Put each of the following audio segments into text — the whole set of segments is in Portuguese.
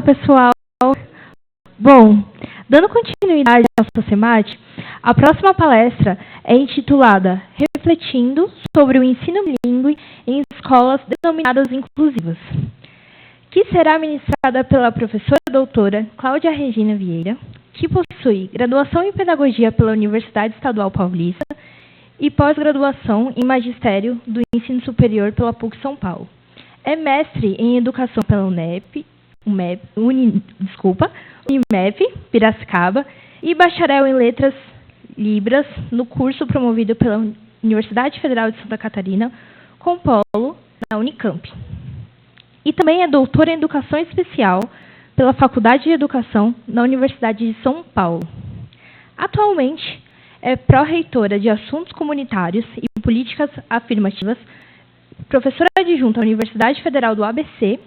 pessoal. Bom, dando continuidade à SOCEMAT, a próxima palestra é intitulada Refletindo sobre o ensino bilíngue em escolas denominadas inclusivas, que será ministrada pela professora doutora Cláudia Regina Vieira, que possui graduação em Pedagogia pela Universidade Estadual Paulista e pós-graduação em Magistério do Ensino Superior pela PUC São Paulo. É mestre em Educação pela UNEP, Unimep, Piracicaba, e bacharel em Letras Libras no curso promovido pela Universidade Federal de Santa Catarina, com polo na Unicamp. E também é doutora em Educação Especial pela Faculdade de Educação na Universidade de São Paulo. Atualmente, é pró-reitora de Assuntos Comunitários e Políticas Afirmativas, professora adjunta à Universidade Federal do ABC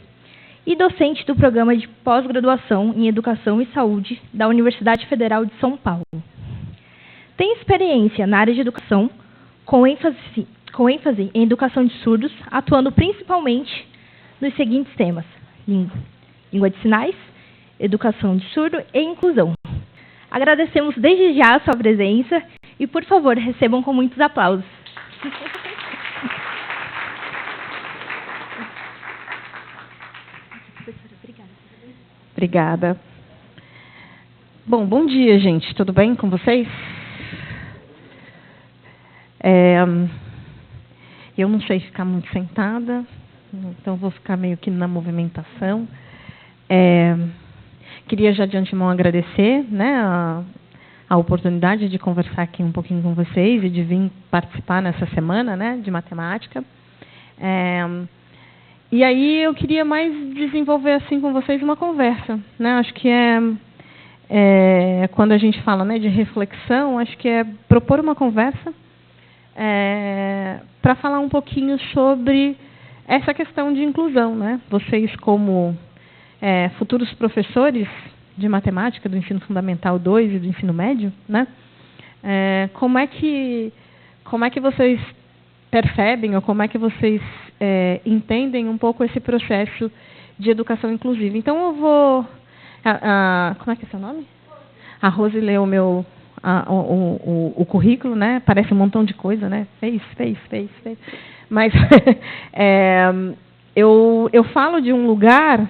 e docente do Programa de Pós-Graduação em Educação e Saúde da Universidade Federal de São Paulo. Tem experiência na área de educação, com ênfase em educação de surdos, atuando principalmente nos seguintes temas: língua de sinais, educação de surdo e inclusão. Agradecemos desde já a sua presença e, por favor, recebam com muitos aplausos. Obrigada. Bom dia, gente. Tudo bem com vocês? Eu não sei ficar muito sentada, então vou ficar meio que na movimentação. Queria já de antemão agradecer, né, a oportunidade de conversar aqui um pouquinho com vocês e de vir participar nessa semana, né, de matemática. E aí eu queria mais desenvolver assim com vocês uma conversa, né? Acho que quando a gente fala, né, de reflexão, acho que é propor uma conversa para falar um pouquinho sobre essa questão de inclusão, né? Vocês como futuros professores de matemática do ensino fundamental 2 e do ensino médio, né? Como é que vocês percebem ou como é que vocês entendem um pouco esse processo de educação inclusiva? Então, eu vou... como é que é seu nome? A Rose leu o currículo, né? Parece um montão de coisa, né? Fez. Mas eu falo de um lugar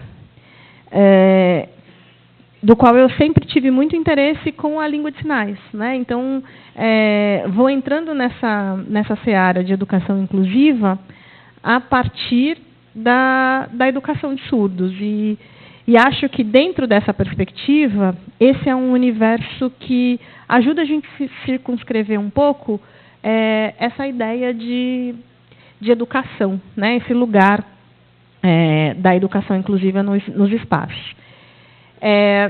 do qual eu sempre tive muito interesse com a língua de sinais, né? Então, vou entrando nessa seara de educação inclusiva a partir da educação de surdos. E acho que, dentro dessa perspectiva, esse é um universo que ajuda a gente a se circunscrever um pouco essa ideia de educação, né? Esse lugar da educação inclusiva nos espaços.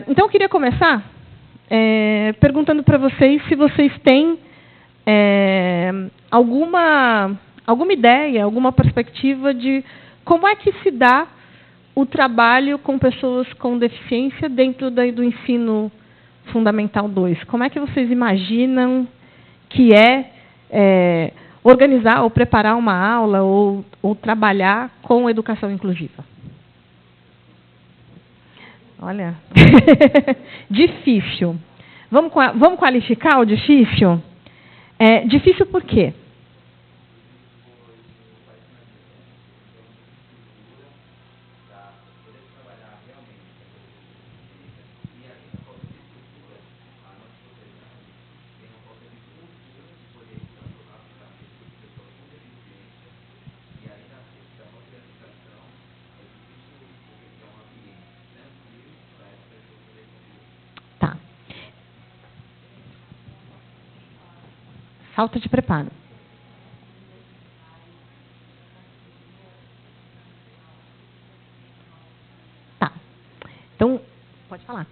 Então, eu queria começar perguntando para vocês se vocês têm alguma ideia, alguma perspectiva de como é que se dá o trabalho com pessoas com deficiência dentro do ensino fundamental 2. Como é que vocês imaginam que organizar ou preparar uma aula ou trabalhar com educação inclusiva? Olha, difícil. Vamos qualificar o difícil? Difícil por quê? Falta de preparo. Tá. Então, pode falar.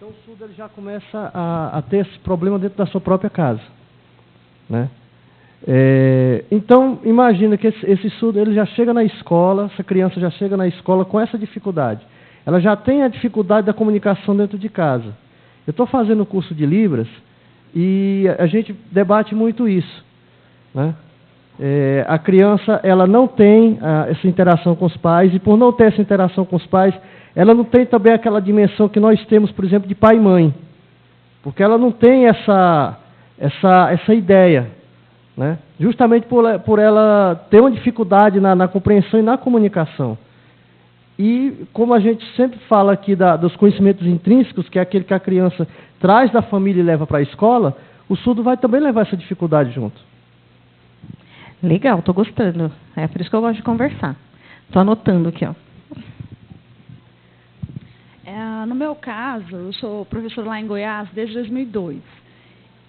Então, o surdo ele já começa a ter esse problema dentro da sua própria casa, né? Então, imagina que esse surdo ele já chega na escola, essa criança já chega na escola com essa dificuldade. Ela já tem a dificuldade da comunicação dentro de casa. Eu estou fazendo o curso de Libras e a gente debate muito isso, né? A criança ela não tem essa interação com os pais, e por não ter essa interação com os pais, ela não tem também aquela dimensão que nós temos, por exemplo, de pai e mãe, porque ela não tem essa ideia, né? Justamente por ela ter uma dificuldade na compreensão e na comunicação. E como a gente sempre fala aqui dos conhecimentos intrínsecos, que é aquele que a criança traz da família e leva para a escola, o surdo vai também levar essa dificuldade junto. Legal, estou gostando. É por isso que eu gosto de conversar. Estou anotando aqui, ó. No meu caso, eu sou professora lá em Goiás desde 2002.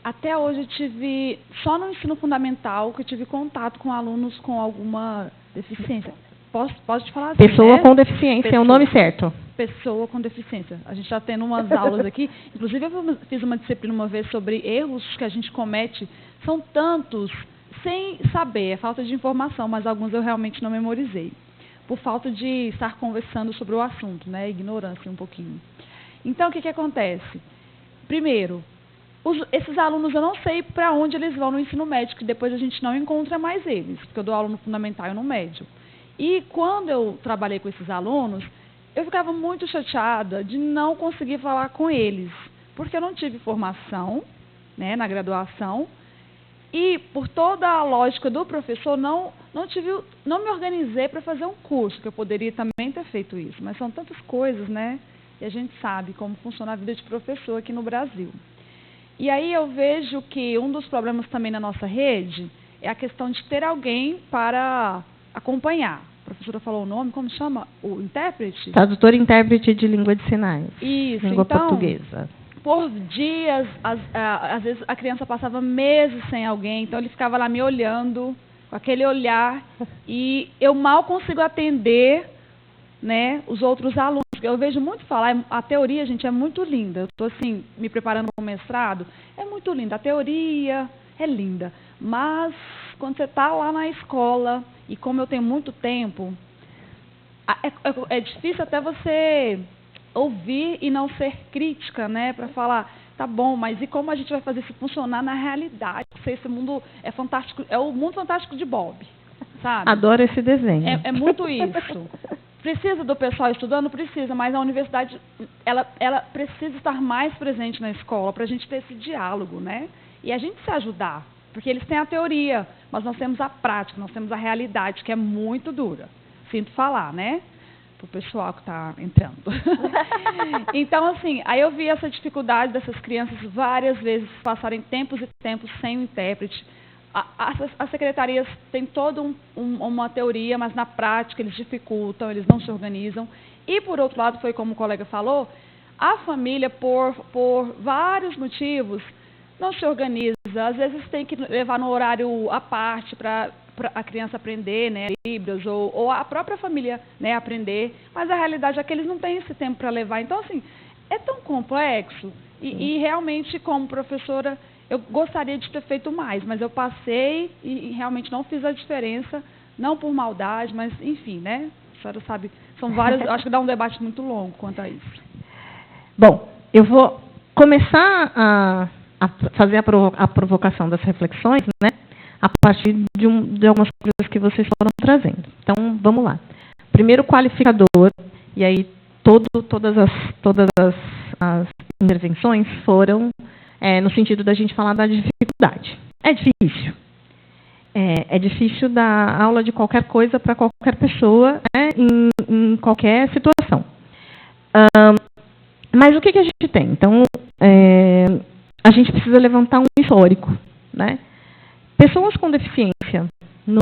Até hoje eu tive, só no ensino fundamental, que eu tive contato com alunos com alguma deficiência. Posso te falar assim, Pessoa né? com deficiência, é o nome certo. Pessoa com deficiência. A gente está tendo umas aulas aqui. Inclusive, eu fiz uma disciplina uma vez sobre erros que a gente comete. São tantos, sem saber, é falta de informação, mas alguns eu realmente não memorizei. Por falta de estar conversando sobre o assunto, né? Ignorância um pouquinho. Então, o que acontece? Primeiro, esses alunos, eu não sei para onde eles vão no ensino médio, que depois a gente não encontra mais eles, porque eu dou aula no fundamental e no médio. E quando eu trabalhei com esses alunos, eu ficava muito chateada de não conseguir falar com eles, porque eu não tive formação, né, na graduação, e por toda a lógica do professor, não me organizei para fazer um curso, que eu poderia também ter feito isso, mas são tantas coisas, né? E a gente sabe como funciona a vida de professor aqui no Brasil. E aí eu vejo que um dos problemas também na nossa rede é a questão de ter alguém para acompanhar. A professora falou o nome, como chama? O intérprete? Tradutor e intérprete de língua de sinais. Isso, língua então, portuguesa. Por dias, às vezes a criança passava meses sem alguém, então ele ficava lá me olhando, com aquele olhar, e eu mal consigo atender, né, os outros alunos. Eu vejo muito falar, a teoria, gente, é muito linda. Eu estou assim, me preparando para o mestrado, é muito linda. A teoria é linda, mas quando você está lá na escola, e como eu tenho muito tempo, é difícil até você ouvir e não ser crítica, né, para falar, tá bom, mas e como a gente vai fazer isso funcionar na realidade? Se esse mundo é fantástico, é o mundo fantástico de Bob, sabe? Adoro esse desenho. É muito isso. Precisa do pessoal estudando? Precisa, mas a universidade, ela precisa estar mais presente na escola para a gente ter esse diálogo, né? E a gente se ajudar, porque eles têm a teoria, mas nós temos a prática, nós temos a realidade, que é muito dura. Sinto falar, né? Para o pessoal que está entrando. Então, assim, aí eu vi essa dificuldade dessas crianças várias vezes passarem tempos e tempos sem o intérprete. As secretarias têm toda uma teoria, mas na prática eles dificultam, eles não se organizam. E, por outro lado, foi como o colega falou, a família, por vários motivos, não se organiza. Às vezes tem que levar no horário à parte para a criança aprender, né, Libras, ou a própria família, né, aprender. Mas a realidade é que eles não têm esse tempo para levar. Então, assim, é tão complexo. E realmente, como professora, eu gostaria de ter feito mais, mas eu passei e realmente não fiz a diferença, não por maldade, mas, enfim, né? A senhora sabe, são várias, acho que dá um debate muito longo quanto a isso. Bom, eu vou começar a fazer a provocação das reflexões, né? A partir de algumas coisas que vocês foram trazendo. Então, vamos lá. Primeiro qualificador, e aí todas as intervenções foram no sentido da gente falar da dificuldade. É difícil. É difícil dar aula de qualquer coisa para qualquer pessoa, né, em qualquer situação. Mas o que a gente tem? Então, a gente precisa levantar um histórico, né? Pessoas com deficiência no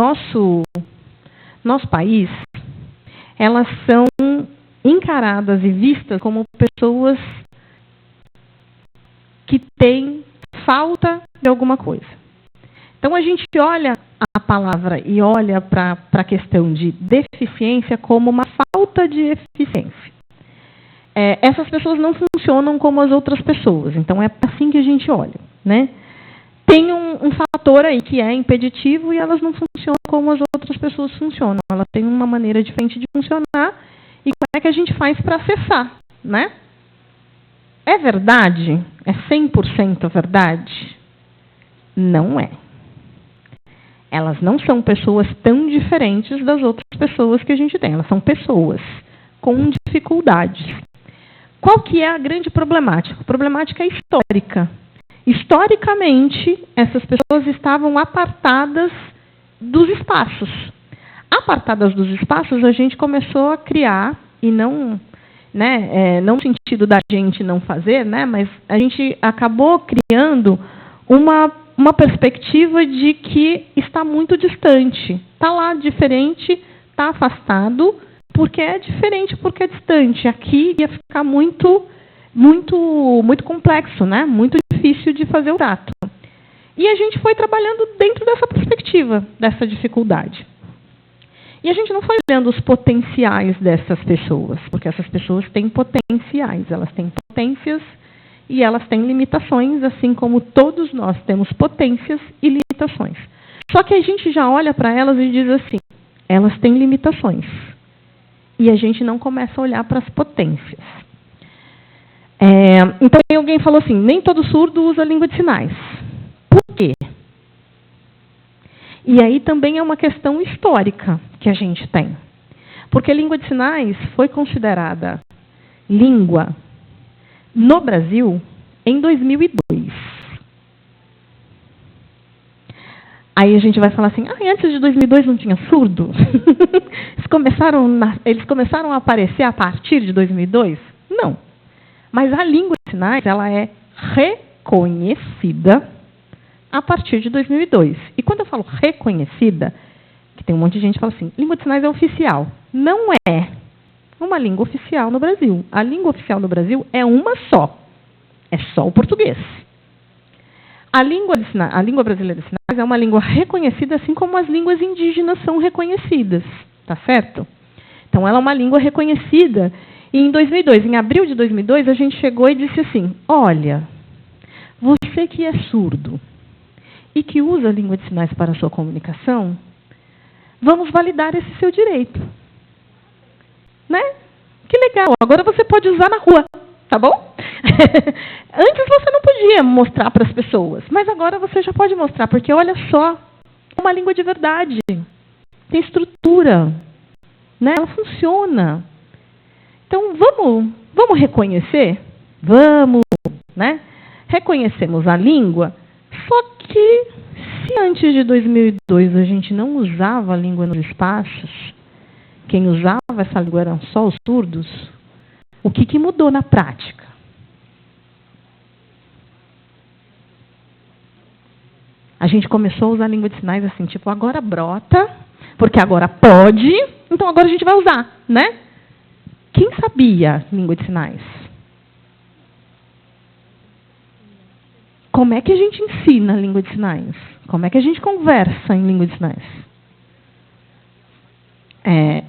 nosso país, elas são encaradas e vistas como pessoas que têm falta de alguma coisa. Então, a gente olha a palavra e olha para a questão de deficiência como uma falta de eficiência. Essas pessoas não funcionam como as outras pessoas. Então, é assim que a gente olha, né? Tem um fator fator aí que é impeditivo e elas não funcionam como as outras pessoas funcionam. Elas têm uma maneira diferente de funcionar e como é que a gente faz para acessar, né? É verdade? É 100% verdade? Não é. Elas não são pessoas tão diferentes das outras pessoas que a gente tem. Elas são pessoas com dificuldades. Qual que é a grande problemática? A problemática é histórica. Historicamente, essas pessoas estavam apartadas dos espaços. Apartadas dos espaços, a gente começou a criar, e não, né, não no sentido da gente não fazer, né, mas a gente acabou criando uma perspectiva de que está muito distante. Está lá diferente, está afastado, porque é diferente, porque é distante. Aqui ia ficar muito complexo, né? Muito difícil de fazer o trato. E a gente foi trabalhando dentro dessa perspectiva, dessa dificuldade. E a gente não foi olhando os potenciais dessas pessoas, porque essas pessoas têm potenciais, elas têm potências e elas têm limitações, assim como todos nós temos potências e limitações. Só que a gente já olha para elas e diz assim, elas têm limitações. E a gente não começa a olhar para as potências. Então, alguém falou assim, nem todo surdo usa língua de sinais. Por quê? E aí também é uma questão histórica que a gente tem. Porque a língua de sinais foi considerada língua no Brasil em 2002. Aí a gente vai falar assim, antes de 2002 não tinha surdo? Eles começaram a aparecer a partir de 2002? Não. Mas a língua de sinais, ela é reconhecida a partir de 2002. E quando eu falo reconhecida, que tem um monte de gente que fala assim, língua de sinais é oficial. Não é uma língua oficial no Brasil. A língua oficial no Brasil é uma só. É só o português. A língua brasileira de sinais é uma língua reconhecida, assim como as línguas indígenas são reconhecidas. Tá certo? Então, ela é uma língua reconhecida. E em 2002, em abril de 2002, a gente chegou e disse assim, olha, você que é surdo e que usa a língua de sinais para a sua comunicação, vamos validar esse seu direito. Né? Que legal, agora você pode usar na rua, tá bom? Antes você não podia mostrar para as pessoas, mas agora você já pode mostrar, porque olha só, é uma língua de verdade, tem estrutura, né? Ela funciona. Então, vamos reconhecer? Vamos, né? Reconhecemos a língua, só que se antes de 2002 a gente não usava a língua nos espaços, quem usava essa língua eram só os surdos, o que mudou na prática? A gente começou a usar a língua de sinais assim, tipo, agora brota, porque agora pode, então agora a gente vai usar, né? Quem sabia língua de sinais? Como é que a gente ensina a língua de sinais? Como é que a gente conversa em língua de sinais?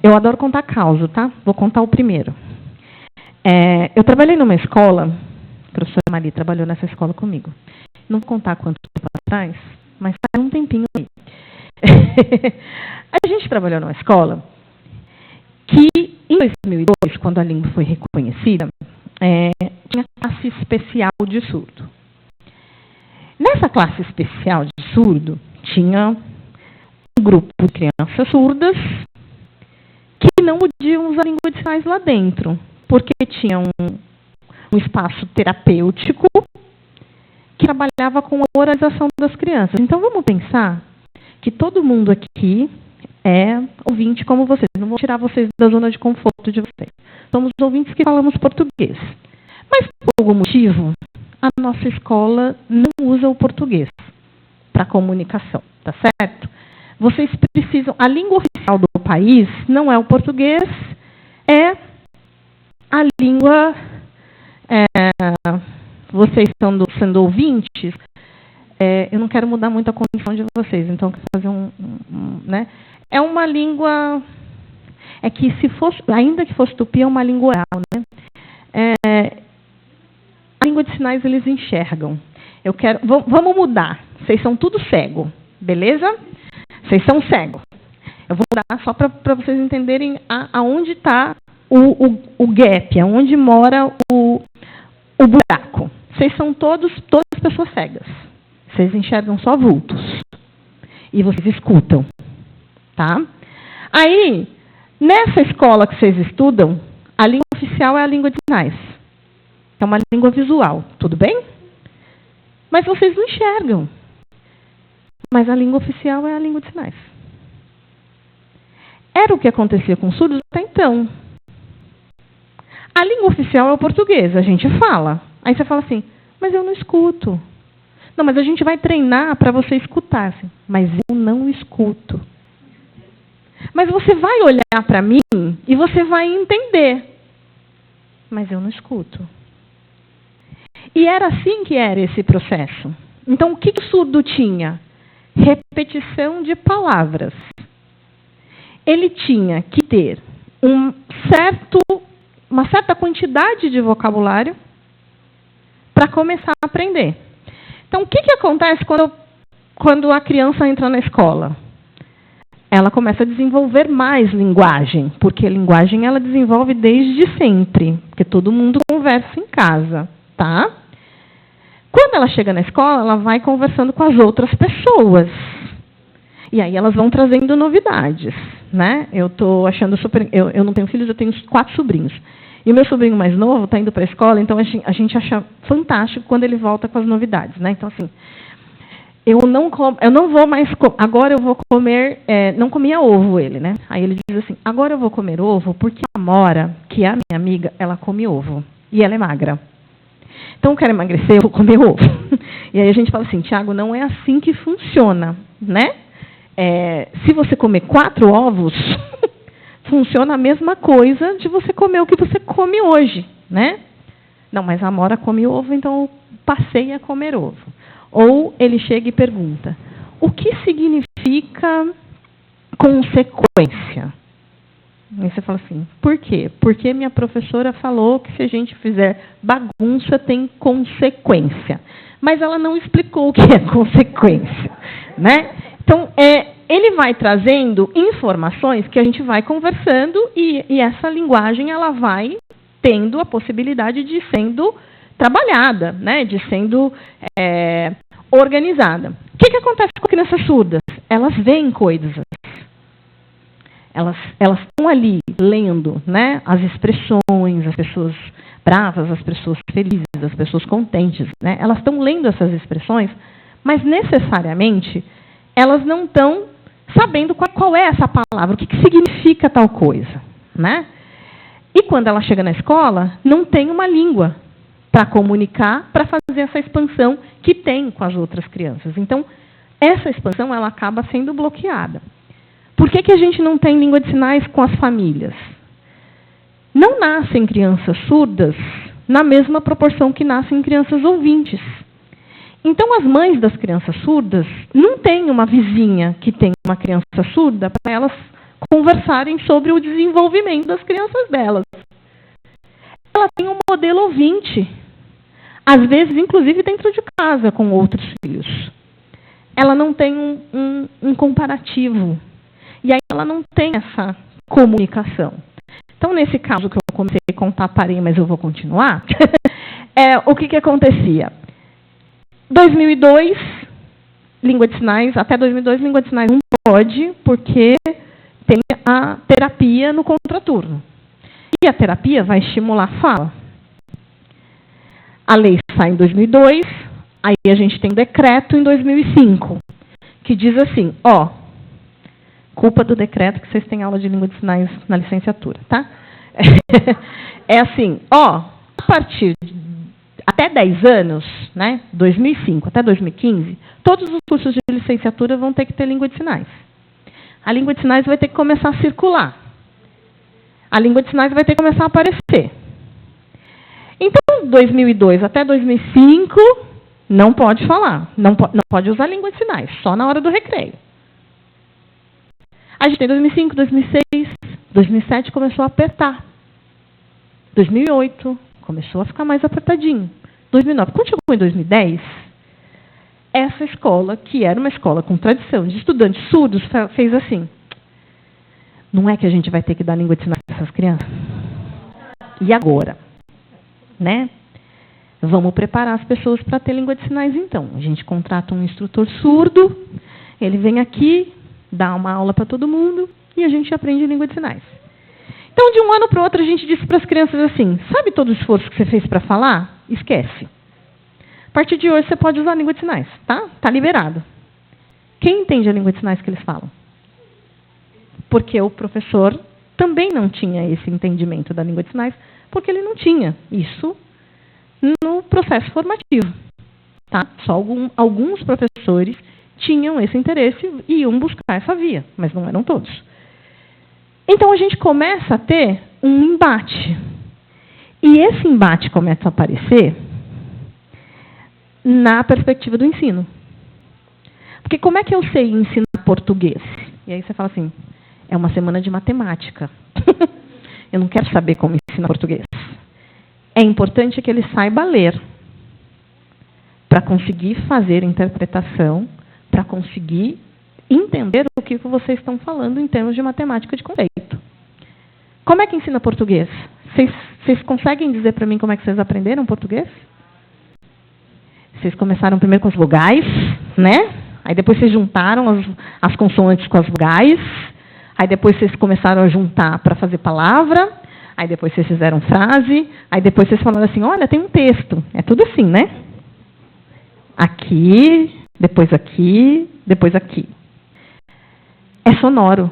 Eu adoro contar causa, tá? Vou contar o primeiro. Eu trabalhei numa escola, a professora Maria trabalhou nessa escola comigo. Não vou contar quanto tempo atrás, mas faz um tempinho aí. A gente trabalhou numa escola que, em 2002, quando a língua foi reconhecida, tinha classe especial de surdo. Nessa classe especial de surdo, tinha um grupo de crianças surdas que não podiam usar a língua de sinais lá dentro, porque tinha um espaço terapêutico que trabalhava com a oralização das crianças. Então, vamos pensar que todo mundo aqui é ouvinte como vocês. Não vou tirar vocês da zona de conforto de vocês. Somos ouvintes que falamos português. Mas, por algum motivo, a nossa escola não usa o português para comunicação, tá certo? Vocês precisam... A língua oficial do país não é o português, é a língua... vocês sendo ouvintes, eu não quero mudar muito a condição de vocês, então eu quero fazer né? É uma língua... É que se fosse, ainda que fosse tupi, é uma língua oral, né? A língua de sinais eles enxergam. Vamos mudar. Vocês são tudo cego, beleza? Vocês são cegos. Eu vou dar só para vocês entenderem aonde está o gap, aonde mora o buraco. Vocês são todas pessoas cegas. Vocês enxergam só vultos. E vocês escutam. Tá? Aí, nessa escola que vocês estudam, a língua oficial é a língua de sinais. É uma língua visual, tudo bem? Mas vocês não enxergam. Mas a língua oficial é a língua de sinais. Era o que acontecia com os surdos até então. A língua oficial é o português, a gente fala. Aí você fala assim, mas eu não escuto. Não, mas a gente vai treinar para você escutar. Assim, mas eu não escuto. Mas você vai olhar para mim e você vai entender. Mas eu não escuto. E era assim que era esse processo. Então, o que o surdo tinha? Repetição de palavras. Ele tinha que ter uma certa quantidade de vocabulário para começar a aprender. Então, o que acontece quando a criança entra na escola? Ela começa a desenvolver mais linguagem, porque a linguagem ela desenvolve desde sempre, porque todo mundo conversa em casa, tá? Quando ela chega na escola, ela vai conversando com as outras pessoas. E aí elas vão trazendo novidades, né? Eu estou achando super... Eu não tenho filhos, eu tenho 4 sobrinhos. E o meu sobrinho mais novo está indo para a escola, então a gente acha fantástico quando ele volta com as novidades, né? Então, assim, eu não vou mais... Agora eu vou comer... não comia ovo ele, né? Aí ele diz assim, agora eu vou comer ovo porque a Amora, que é a minha amiga, ela come ovo. E ela é magra. Então, eu quero emagrecer, eu vou comer ovo. E aí a gente fala assim, Tiago, não é assim que funciona, né? Se você comer 4 ovos, funciona a mesma coisa de você comer o que você come hoje, né? Não, mas a Amora come ovo, então eu passei a comer ovo. Ou ele chega e pergunta, o que significa consequência? Aí você fala assim, por quê? Porque minha professora falou que se a gente fizer bagunça tem consequência. Mas ela não explicou o que é consequência, né? Então, ele vai trazendo informações que a gente vai conversando e essa linguagem ela vai tendo a possibilidade de sendo trabalhada, né? De sendo organizada. O que acontece com crianças surdas? Elas veem coisas. Elas estão ali lendo, né, as expressões, as pessoas bravas, as pessoas felizes, as pessoas contentes. Né? Elas estão lendo essas expressões, mas necessariamente elas não estão sabendo qual é essa palavra, o que significa tal coisa. Né? E quando ela chega na escola, não tem uma língua para comunicar, para fazer essa expansão que tem com as outras crianças. Então, essa expansão ela acaba sendo bloqueada. Por que a gente não tem língua de sinais com as famílias? Não nascem crianças surdas na mesma proporção que nascem crianças ouvintes. Então, as mães das crianças surdas não têm uma vizinha que tem uma criança surda para elas conversarem sobre o desenvolvimento das crianças delas. Ela tem um modelo ouvinte, às vezes, inclusive, dentro de casa, com outros filhos. Ela não tem um comparativo. E aí ela não tem essa comunicação. Então, nesse caso que eu comecei a contar, parei, mas eu vou continuar. O que acontecia? 2002, língua de sinais, até 2002, língua de sinais não pode, porque tem a terapia no contraturno. E a terapia vai estimular a fala. A lei sai em 2002, aí a gente tem um decreto em 2005, que diz assim, culpa do decreto que vocês têm aula de língua de sinais na licenciatura, tá? É assim, a partir até 10 anos, né, 2005 até 2015, todos os cursos de licenciatura vão ter que ter língua de sinais. A língua de sinais vai ter que começar a circular. A língua de sinais vai ter que começar a aparecer. Então, 2002 até 2005, não pode falar, não pode usar língua de sinais, só na hora do recreio. A gente tem 2005, 2006, 2007 começou a apertar. 2008 começou a ficar mais apertadinho. 2009, quando chegou em 2010, essa escola, que era uma escola com tradição de estudantes surdos, fez assim: não é que a gente vai ter que dar língua de sinais para essas crianças? E agora? Né? Vamos preparar as pessoas para ter língua de sinais, então. A gente contrata um instrutor surdo, ele vem aqui, dá uma aula para todo mundo e a gente aprende língua de sinais. Então, de um ano para o outro, a gente disse para as crianças assim: sabe todo o esforço que você fez para falar? Esquece. A partir de hoje, você pode usar a língua de sinais, tá? Está liberado. Quem entende a língua de sinais que eles falam? Porque o professor também não tinha esse entendimento da língua de sinais, porque ele não tinha isso no processo formativo. Tá? Só alguns professores tinham esse interesse e iam buscar essa via, mas não eram todos. Então, a gente começa a ter um embate. E esse embate começa a aparecer na perspectiva do ensino. Porque como é que eu sei ensinar português? E aí você fala assim: é uma semana de matemática. Eu não quero saber como ensinar português. É importante que ele saiba ler, para conseguir fazer interpretação, para conseguir entender o que vocês estão falando em termos de matemática de conceito. Como é que ensina português? Vocês conseguem dizer para mim como é que vocês aprenderam português? Vocês começaram primeiro com as vogais, né? Aí depois vocês juntaram as consoantes com as vogais. Aí depois vocês começaram a juntar para fazer palavra. Aí depois vocês fizeram frase. Aí depois vocês falaram assim: olha, tem um texto. É tudo assim, né? Aqui, depois aqui, depois aqui. É sonoro.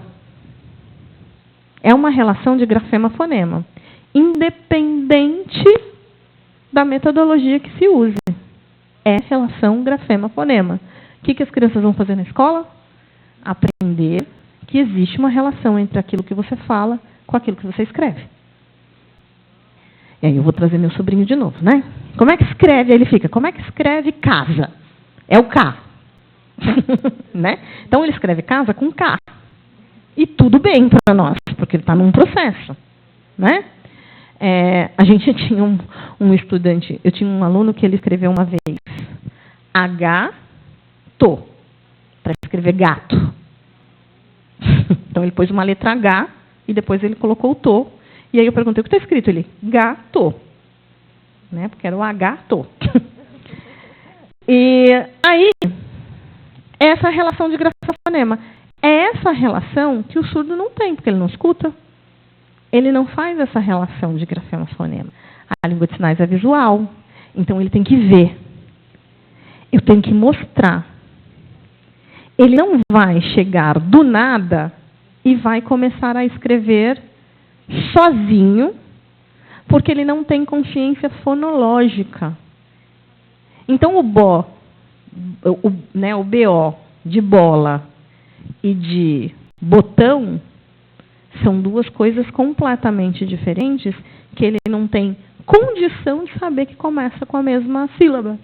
É uma relação de grafema-fonema, independente da metodologia que se use. É relação grafema-fonema. O que as crianças vão fazer na escola? Aprender que existe uma relação entre aquilo que você fala com aquilo que você escreve. E aí eu vou trazer meu sobrinho de novo, né? Como é que escreve? Aí ele fica: como é que escreve casa? É o K. Né? Então, ele escreve casa com K. E tudo bem para nós, porque ele está num processo. Né? A gente tinha um estudante, eu tinha um aluno que ele escreveu uma vez H-to, para escrever gato. Então, ele pôs uma letra H e depois ele colocou o to. E aí eu perguntei: o que está escrito? Ele: gato. Né? Porque era o H-to. E aí, essa relação de grafema-fonema é essa relação que o surdo não tem, porque ele não escuta. Ele não faz essa relação de grafema-fonema. A língua de sinais é visual, então ele tem que ver. Eu tenho que mostrar. Ele não vai chegar do nada e vai começar a escrever sozinho, porque ele não tem consciência fonológica. Então, o BO de bola e de botão são duas coisas completamente diferentes, que ele não tem condição de saber que começa com a mesma sílaba.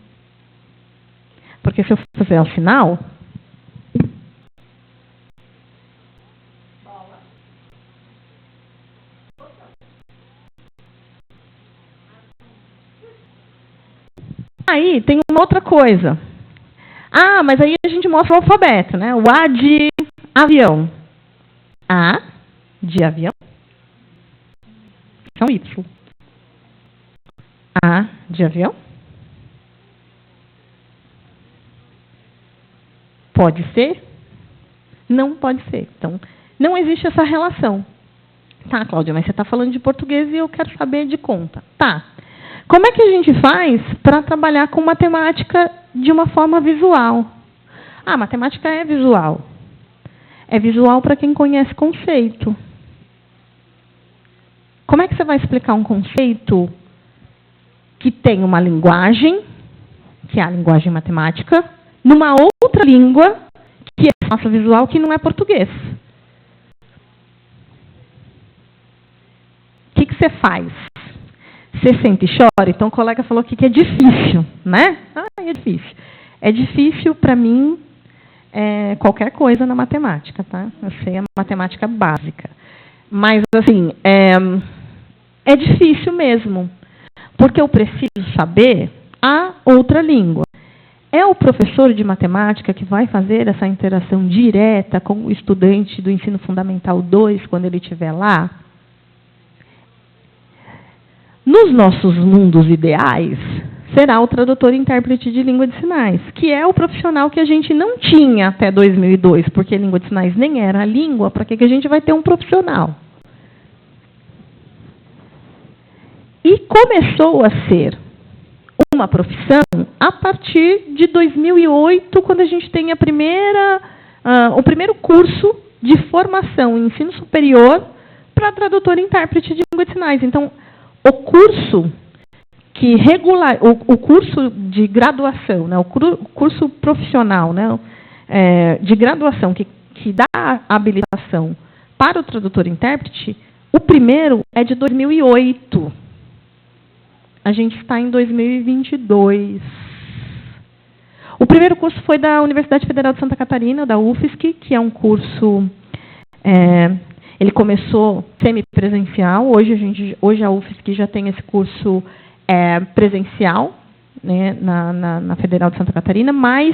Porque se eu fizer o sinal, aí tem uma outra coisa. Ah, mas aí a gente mostra o alfabeto, né? O A de avião. A de avião. São Y. A de avião. Pode ser? Não pode ser. Então, não existe essa relação. Tá, Cláudia, mas você está falando de português e eu quero saber de conta. Tá. Como é que a gente faz para trabalhar com matemática de uma forma visual? Ah, matemática é visual. É visual para quem conhece conceito. Como é que você vai explicar um conceito que tem uma linguagem, que é a linguagem matemática, numa outra língua, que é nossa visual, que não é português? O que você faz? Você sente e chora? Então, o colega falou aqui que é difícil, né? Ah, é difícil. É difícil para mim qualquer coisa na matemática, tá? Eu sei a matemática básica. Mas, assim, é difícil mesmo. Porque eu preciso saber a outra língua. é o professor de matemática que vai fazer essa interação direta com o estudante do ensino fundamental 2 quando ele estiver lá? Nos nossos mundos ideais, será o tradutor e intérprete de língua de sinais, que é o profissional que a gente não tinha até 2002, porque língua de sinais nem era a língua, para que a gente vai ter um profissional? E começou a ser uma profissão a partir de 2008, quando a gente tem o primeiro curso de formação em ensino superior para tradutor e intérprete de língua de sinais. Então, o curso o curso de graduação, né, o curso profissional, né, de graduação que dá a habilitação para o tradutor e intérprete, o primeiro é de 2008. A gente está em 2022. O primeiro curso foi da Universidade Federal de Santa Catarina, da UFSC, que é um curso... ele começou semipresencial. Hoje a UFSC já tem esse curso presencial, né, na Federal de Santa Catarina, mas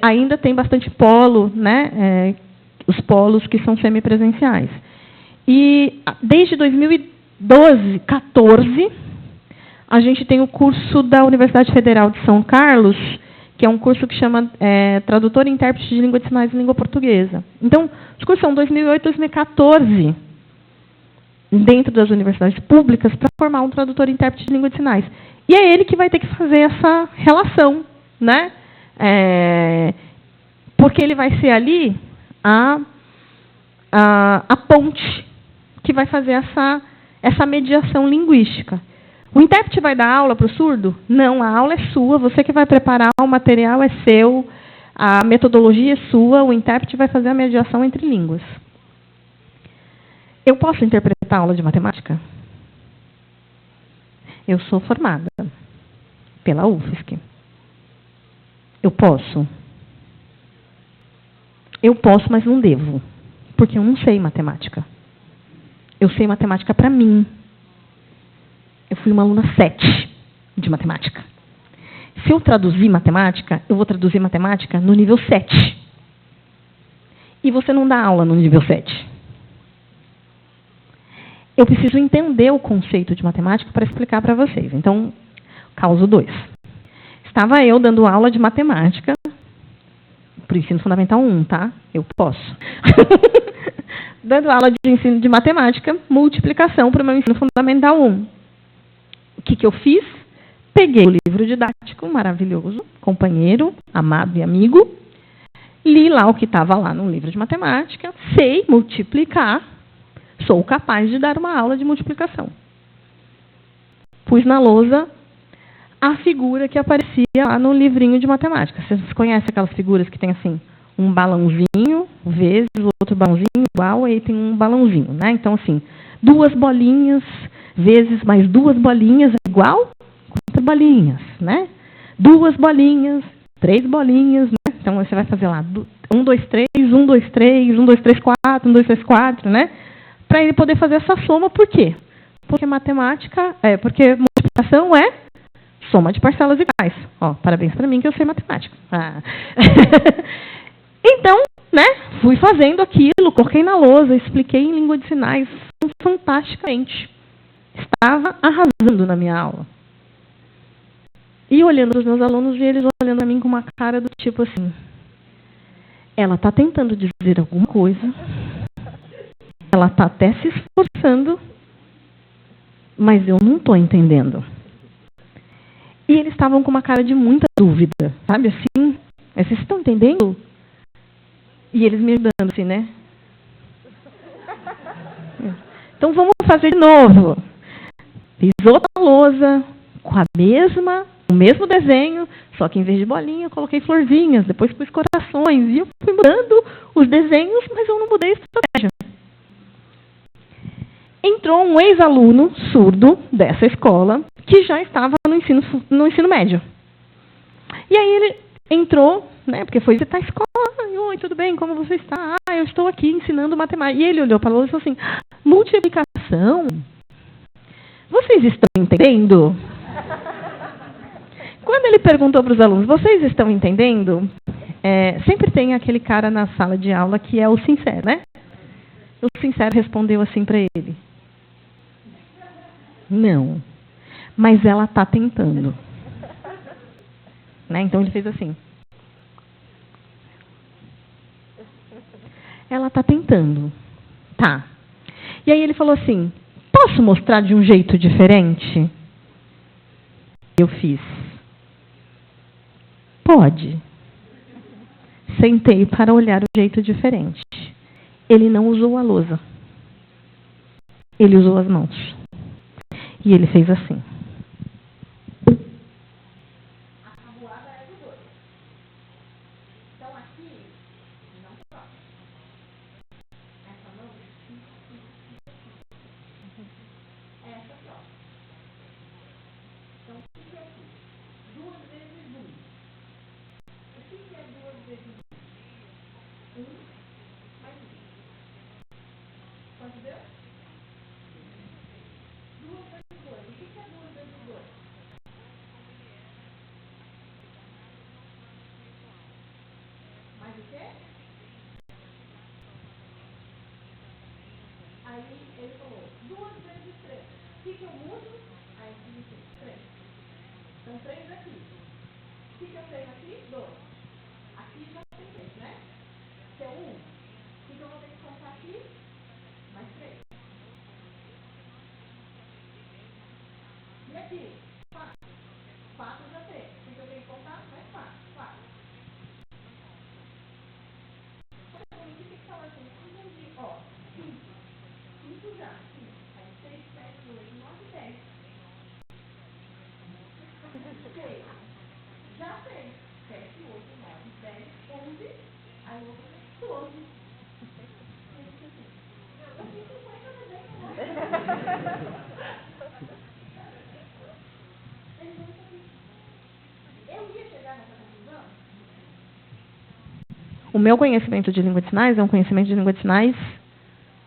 ainda tem bastante polo, né, os polos que são semipresenciais. E desde 2012, 14, a gente tem o curso da Universidade Federal de São Carlos, que é um curso que chama Tradutor e Intérprete de Língua de Sinais e Língua Portuguesa. Então, os cursos são 2008 e 2014, dentro das universidades públicas, para formar um tradutor e intérprete de língua de sinais. E é ele que vai ter que fazer essa relação, né? Porque ele vai ser ali a ponte que vai fazer essa mediação linguística. O intérprete vai dar aula para o surdo? Não, a aula é sua, você que vai preparar, o material é seu, a metodologia é sua, o intérprete vai fazer a mediação entre línguas. Eu posso interpretar aula de matemática? Eu sou formada pela UFSC. Eu posso? Eu posso, mas não devo, porque eu não sei matemática. Eu sei matemática para mim. Eu fui uma aluna 7 de matemática. Se eu traduzir matemática, eu vou traduzir matemática no nível 7. E você não dá aula no nível 7. Eu preciso entender o conceito de matemática para explicar para vocês. Então, causo 2. Estava eu dando aula de matemática para o ensino fundamental 1, tá? Eu posso. Dando aula de ensino de matemática, multiplicação para o meu ensino fundamental 1. O que eu fiz? Peguei o livro didático, maravilhoso, companheiro, amado e amigo, li lá o que estava lá no livro de matemática, sei multiplicar, sou capaz de dar uma aula de multiplicação. Pus na lousa a figura que aparecia lá no livrinho de matemática. Vocês conhecem aquelas figuras que tem assim, um balãozinho, vezes o outro balãozinho igual, aí tem um balãozinho, né? Então, assim, 2 bolinhas, vezes mais 2 bolinhas, é igual 4 bolinhas, né? 2 bolinhas, 3 bolinhas, né? Então, você vai fazer lá 1, 2, 3, 1, 2, 3, 1, 2, 3, 4, 1, 2, 3, 4, né? Para ele poder fazer essa soma, por quê? Porque porque multiplicação é soma de parcelas iguais. Ó, parabéns para mim que eu sei matemática. Então, né, fui fazendo aquilo, coloquei na lousa, expliquei em língua de sinais fantasticamente. Estava arrasando na minha aula. E olhando para os meus alunos e eles olhando para mim com uma cara do tipo assim, ela está tentando dizer alguma coisa, ela está até se esforçando, mas eu não estou entendendo. E eles estavam com uma cara de muita dúvida, sabe assim? Vocês estão entendendo? E eles me ajudando assim, né? Então vamos fazer de novo. Fiz outra lousa com o mesmo desenho, só que em vez de bolinha eu coloquei florzinhas, depois pus corações. E eu fui mudando os desenhos, mas eu não mudei a estratégia. Entrou um ex-aluno surdo dessa escola, que já estava no ensino médio. E aí ele entrou, né, porque foi visitar a escola. Oi, tudo bem? Como você está? Eu estou aqui ensinando matemática. E ele olhou para a lousa e falou assim, multiplicação? Vocês estão entendendo? Quando ele perguntou para os alunos, vocês estão entendendo? Sempre tem aquele cara na sala de aula que é o sincero, né? O sincero respondeu assim para ele: não, mas ela está tentando. Né? Então ele fez assim. Ela está tentando. Tá. E aí ele falou assim, posso mostrar de um jeito diferente? Eu fiz. Pode. Sentei para olhar o jeito diferente. Ele não usou a lousa. Ele usou as mãos. E ele fez assim. O meu conhecimento de língua de sinais é um conhecimento de língua de sinais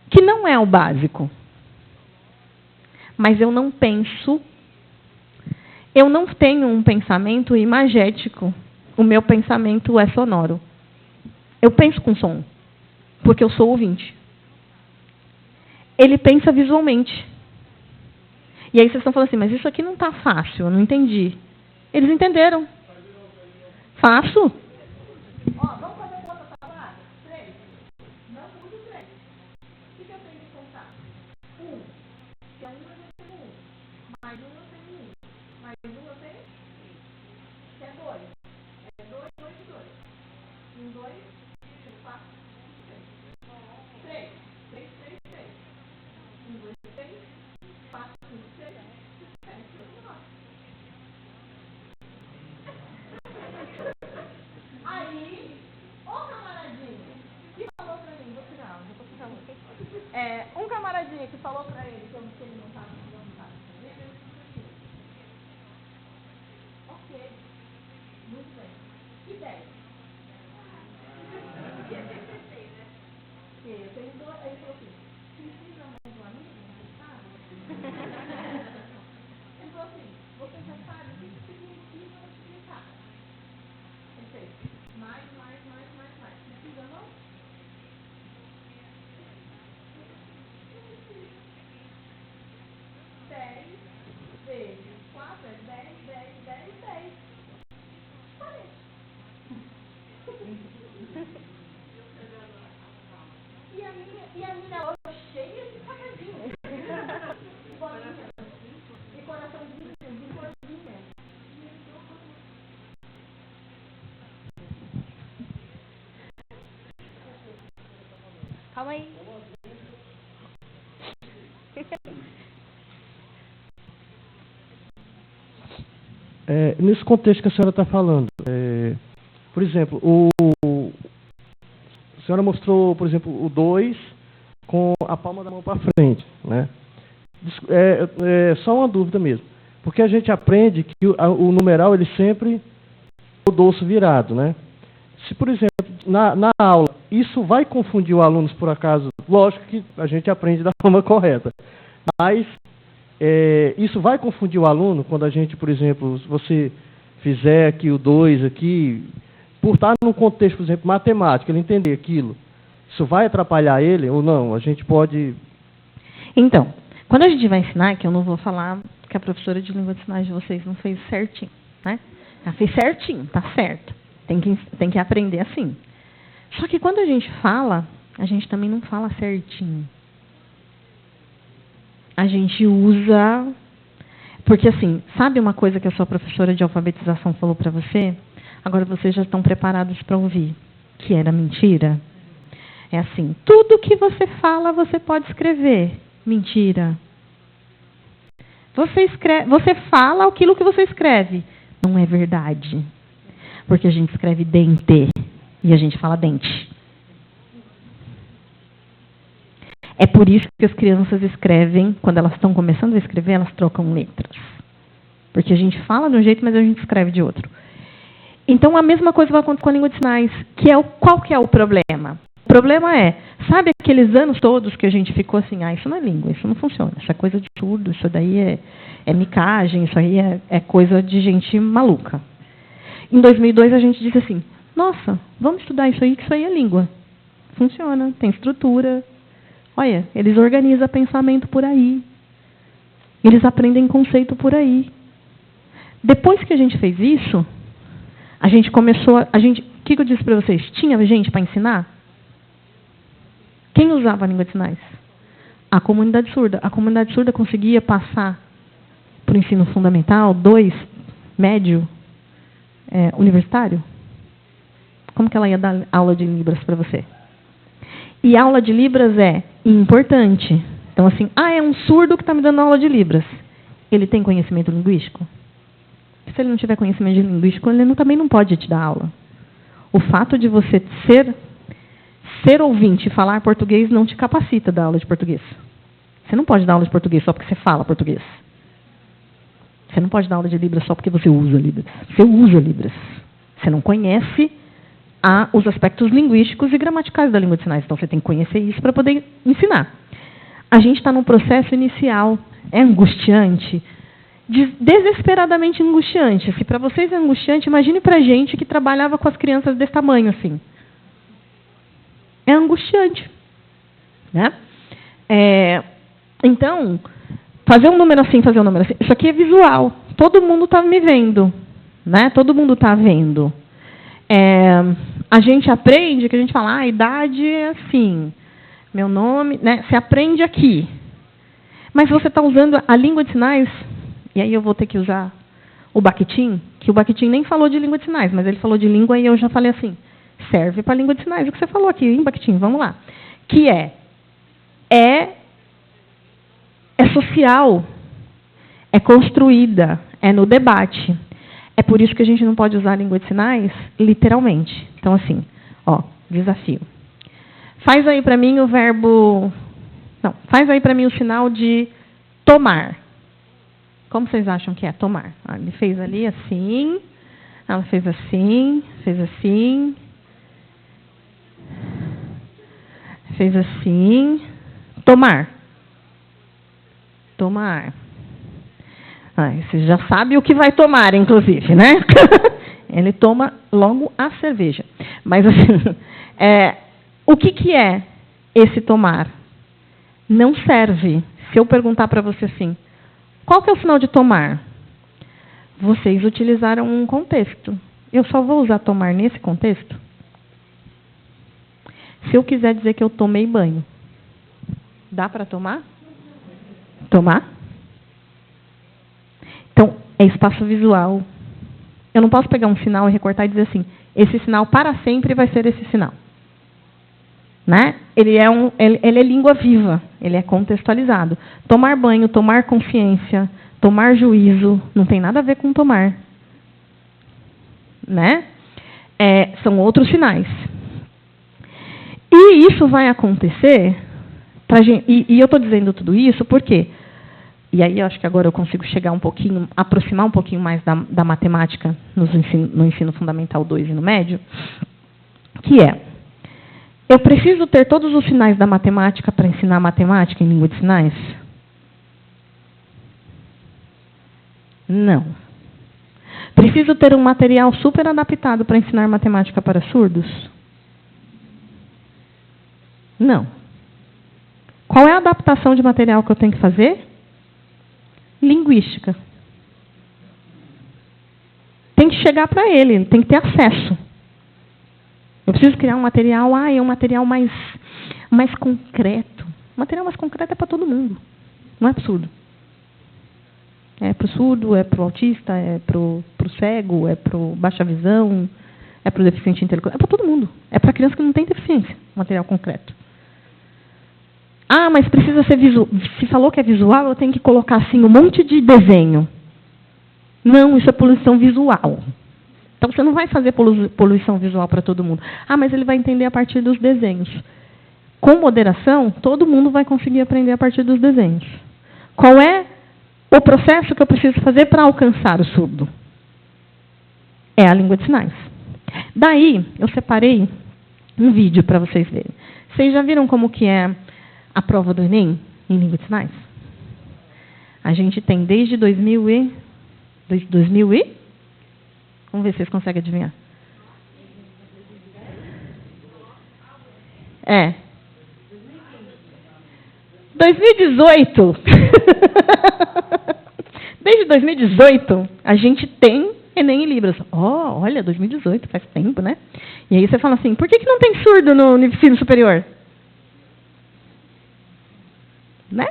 que não é o básico. Mas eu não penso, eu não tenho um pensamento imagético. O meu pensamento é sonoro. Eu penso com som, porque eu sou ouvinte. Ele pensa visualmente. E aí vocês estão falando assim, mas isso aqui não está fácil, eu não entendi. Eles entenderam. Faço? Vamos fazer conta falada? 3. Não, tudo 3. O que eu tenho que contar? 1. Se é 1, eu tenho 1. Mais 1, eu tenho 1. Mais 1, eu tenho? Se é 2. É 2, 2 e 2. 1, 2, 4, 3. 3. 3, 3, 3. 1, 2, 3. 4, 5, 6. 7, 8, 9. Aí, o camaradinho que falou pra mim, vou tirar, já tô ficando. Um camaradinho que falou pra ele que ele não estava com vontade de fazer, ele disse assim, ok, muito bem. E 10? Porque eu tenho dois, ele falou assim, precisa mais do amigo, você sabe? Ele falou assim, você já sabe o que significa multiplicar? Ele fez mais. Precisa não? 10 vezes 4 é 10, 10, 10, 10. 40. E a minha loja cheia de sacadinhas. Bolinhas. E coraçãozinhos, e florzinhas. Calma aí. Nesse contexto que a senhora está falando, por exemplo, a senhora mostrou, por exemplo, o 2 com a palma da mão para frente, né? Só uma dúvida mesmo, porque a gente aprende que o numeral ele sempre é o dorso virado, né? Se, por exemplo, na aula, isso vai confundir o aluno, por acaso, lógico que a gente aprende da forma correta, mas isso vai confundir o aluno quando a gente, por exemplo, você fizer aqui o 2 aqui, por estar num contexto, por exemplo, matemático, ele entender aquilo, isso vai atrapalhar ele ou não? A gente pode... Então, quando a gente vai ensinar, que eu não vou falar que a professora de língua de sinais de vocês não fez certinho, né? Ela fez certinho, tá certo. Tem que aprender assim. Só que quando a gente fala, a gente também não fala certinho. A gente usa... Porque, assim, sabe uma coisa que a sua professora de alfabetização falou para você? Agora vocês já estão preparados para ouvir. Que era mentira? É assim, tudo que você fala, você pode escrever. Mentira. Você fala aquilo que você escreve. Não é verdade. Porque a gente escreve dente e a gente fala dente. É por isso que as crianças escrevem, quando elas estão começando a escrever, elas trocam letras. Porque a gente fala de um jeito, mas a gente escreve de outro. Então, a mesma coisa vai acontecer com a língua de sinais. Qual que é o problema? O problema é, sabe aqueles anos todos que a gente ficou assim, isso não é língua, isso não funciona, isso é coisa de surdo, isso daí é micagem, isso aí é coisa de gente maluca. Em 2002, a gente disse assim, nossa, vamos estudar isso aí, que isso aí é língua. Funciona, tem estrutura. Olha, eles organizam pensamento por aí. Eles aprendem conceito por aí. Depois que a gente fez isso, a gente começou... O que eu disse para vocês? Tinha gente para ensinar? Quem usava a língua de sinais? A comunidade surda. A comunidade surda conseguia passar para o ensino fundamental, 2, médio, universitário? Como que ela ia dar aula de Libras para você? E aula de Libras é importante. Então, assim, é um surdo que está me dando aula de Libras. Ele tem conhecimento linguístico? Se ele não tiver conhecimento linguístico, ele também não pode te dar aula. O fato de você ser ouvinte e falar português não te capacita da aula de português. Você não pode dar aula de português só porque você fala português. Você não pode dar aula de Libras só porque você usa Libras. Você usa Libras. Você não conhece os aspectos linguísticos e gramaticais da língua de sinais. Então, você tem que conhecer isso para poder ensinar. A gente está num processo inicial. É angustiante. Desesperadamente angustiante. Se para vocês é angustiante, imagine para a gente que trabalhava com as crianças desse tamanho assim. É angustiante. Né? Então, fazer um número assim, isso aqui é visual. Todo mundo está me vendo. Né? Todo mundo está vendo. A gente aprende, que a gente fala, a idade é assim, meu nome, né? Você aprende aqui. Mas você está usando a língua de sinais, e aí eu vou ter que usar o Bakhtin, que o Bakhtin nem falou de língua de sinais, mas ele falou de língua e eu já falei assim, serve para a língua de sinais, o que você falou aqui, hein, Bakhtin? Vamos lá. Que é social, é construída, é no debate. É por isso que a gente não pode usar a língua de sinais literalmente. Então, assim, desafio. Faz aí para mim o verbo... Não, faz aí para mim o sinal de tomar. Como vocês acham que é tomar? Ele fez ali assim, ela fez assim, fez assim, fez assim. Tomar. Tomar. Você já sabe o que vai tomar, inclusive, né? Ele toma logo a cerveja. Mas, assim, o que é esse tomar? Não serve. Se eu perguntar para você assim, qual que é o sinal de tomar? Vocês utilizaram um contexto. Eu só vou usar tomar nesse contexto? Se eu quiser dizer que eu tomei banho, dá para tomar? Tomar? Então, é espaço visual. Eu não posso pegar um sinal e recortar e dizer assim, esse sinal para sempre vai ser esse sinal. Né? Ele é língua viva, ele é contextualizado. Tomar banho, tomar consciência, tomar juízo, não tem nada a ver com tomar. Né? São outros sinais. E isso vai acontecer, e eu estou dizendo tudo isso porque... E aí, eu acho que agora eu consigo aproximar um pouquinho mais da matemática no ensino fundamental 2 e no médio, que eu preciso ter todos os sinais da matemática para ensinar matemática em língua de sinais? Não. Preciso ter um material super adaptado para ensinar matemática para surdos? Não. Qual é a adaptação de material que eu tenho que fazer? Linguística. Tem que chegar para ele tem que ter acesso. Eu preciso criar um material, é um material mais concreto. O material mais concreto é para todo mundo, não é para o surdo. É para o surdo, é para o autista, é para o cego, é para o baixa visão, é para o deficiente intelectual, é para todo mundo. É para criança que não tem deficiência, material concreto. Mas precisa ser visual. Se falou que é visual, eu tenho que colocar assim um monte de desenho. Não, isso é poluição visual. Então, você não vai fazer poluição visual para todo mundo. Mas ele vai entender a partir dos desenhos. Com moderação, todo mundo vai conseguir aprender a partir dos desenhos. Qual é o processo que eu preciso fazer para alcançar o surdo? É a língua de sinais. Daí, eu separei um vídeo para vocês verem. Vocês já viram como que é a prova do Enem em língua de sinais? A gente tem desde 2000 e... Vamos ver se vocês conseguem adivinhar. 2018. Desde 2018, a gente tem Enem em Libras. Olha, 2018, faz tempo, né? E aí você fala assim, por que não tem surdo no ensino superior? Né?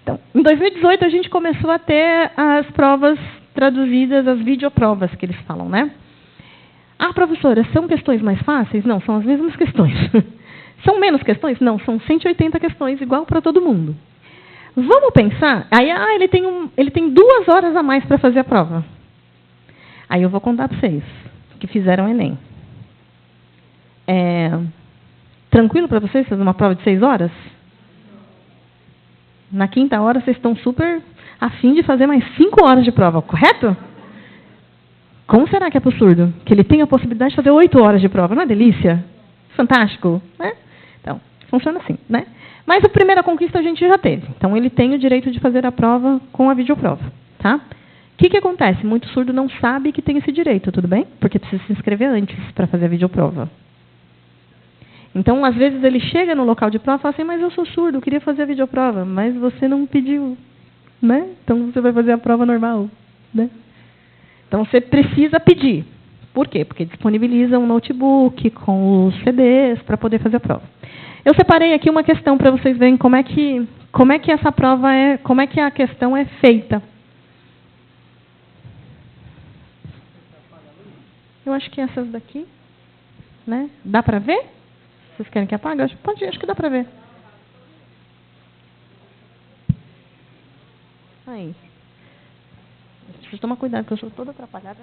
Então, em 2018, a gente começou a ter as provas traduzidas, as videoprovas que eles falam, né? Professora, são questões mais fáceis? Não, são as mesmas questões. São menos questões? Não, são 180 questões, igual para todo mundo. Vamos pensar, aí ele tem 2 horas a mais para fazer a prova. Aí eu vou contar para vocês que fizeram o Enem. Tranquilo para vocês fazer uma prova de 6 horas? Na 5ª hora, vocês estão super a fim de fazer mais 5 horas de prova, correto? Como será que é para o surdo? Que ele tem a possibilidade de fazer 8 horas de prova. Não é delícia? Fantástico, né? Então, funciona assim, né? Mas a primeira conquista a gente já teve. Então, ele tem o direito de fazer a prova com a videoprova, tá? O que acontece? Muito surdo não sabe que tem esse direito, tudo bem? Porque precisa se inscrever antes para fazer a videoprova. Então, às vezes, ele chega no local de prova e fala assim, mas eu sou surdo, eu queria fazer a videoprova, mas você não pediu, né? Então, você vai fazer a prova normal, né? Então, você precisa pedir. Por quê? Porque disponibiliza um notebook com os CDs para poder fazer a prova. Eu separei aqui uma questão para vocês verem como é que essa prova é, como é que a questão é feita. Eu acho que essas daqui, né? Dá para ver? Vocês querem que apague? Acho que dá para ver. Aí. Preciso tomar cuidado, porque eu sou toda atrapalhada.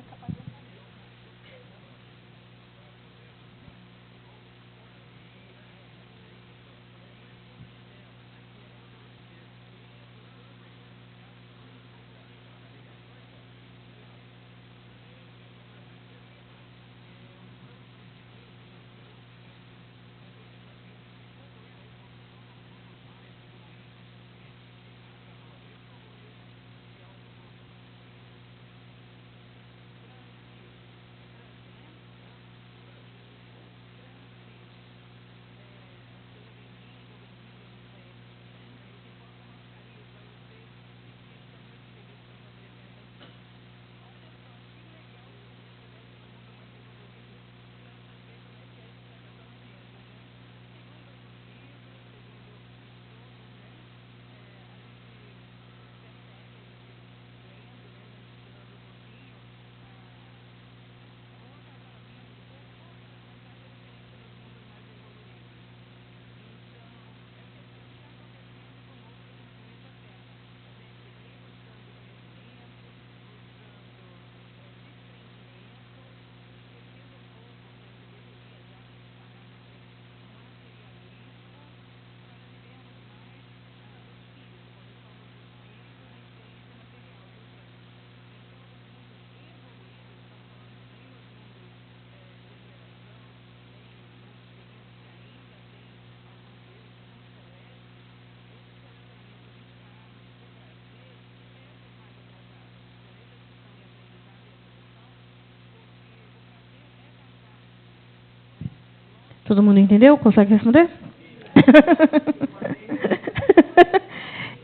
Todo mundo entendeu? Consegue responder?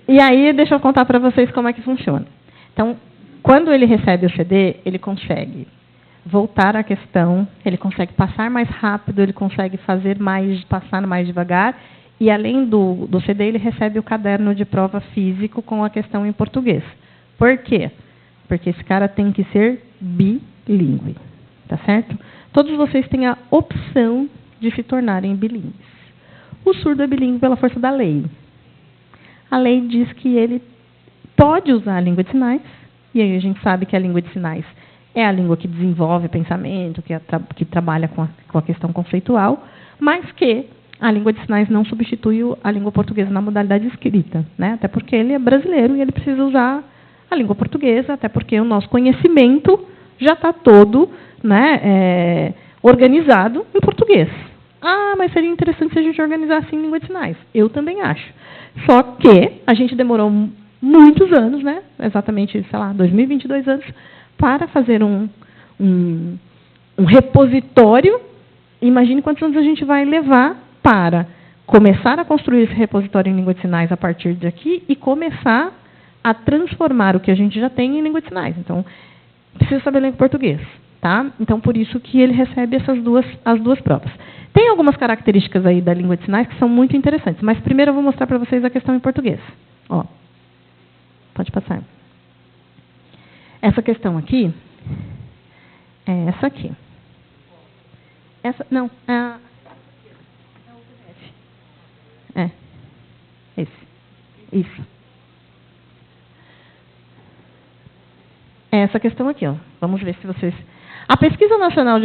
E aí, deixa eu contar para vocês como é que funciona. Então, quando ele recebe o CD, ele consegue voltar à questão, ele consegue passar mais rápido, ele consegue passar mais devagar, e além do CD, ele recebe o caderno de prova físico com a questão em português. Por quê? Porque esse cara tem que ser bilíngue, tá certo? Todos vocês têm a opção de se tornarem bilíngues. O surdo é bilíngue pela força da lei. A lei diz que ele pode usar a língua de sinais, e aí a gente sabe que a língua de sinais é a língua que desenvolve pensamento, que trabalha com a questão conceitual, mas que a língua de sinais não substitui a língua portuguesa na modalidade escrita, né? Até porque ele é brasileiro e ele precisa usar a língua portuguesa, até porque o nosso conhecimento já está todo, né, organizado em português. Ah, mas seria interessante se a gente organizasse em língua de sinais. Eu também acho. Só que a gente demorou muitos anos, né? Exatamente, 2022 anos, para fazer um repositório. Imagine quantos anos a gente vai levar para começar a construir esse repositório em língua de sinais a partir daqui e começar a transformar o que a gente já tem em língua de sinais. Então, precisa saber língua português, tá? Então, por isso que ele recebe as duas provas. Tem algumas características aí da língua de sinais que são muito interessantes, mas primeiro eu vou mostrar para vocês a questão em português. Ó, pode passar. Essa questão aqui é essa aqui. Essa, não, isso. É essa questão aqui, ó. Vamos ver se vocês... A Pesquisa Nacional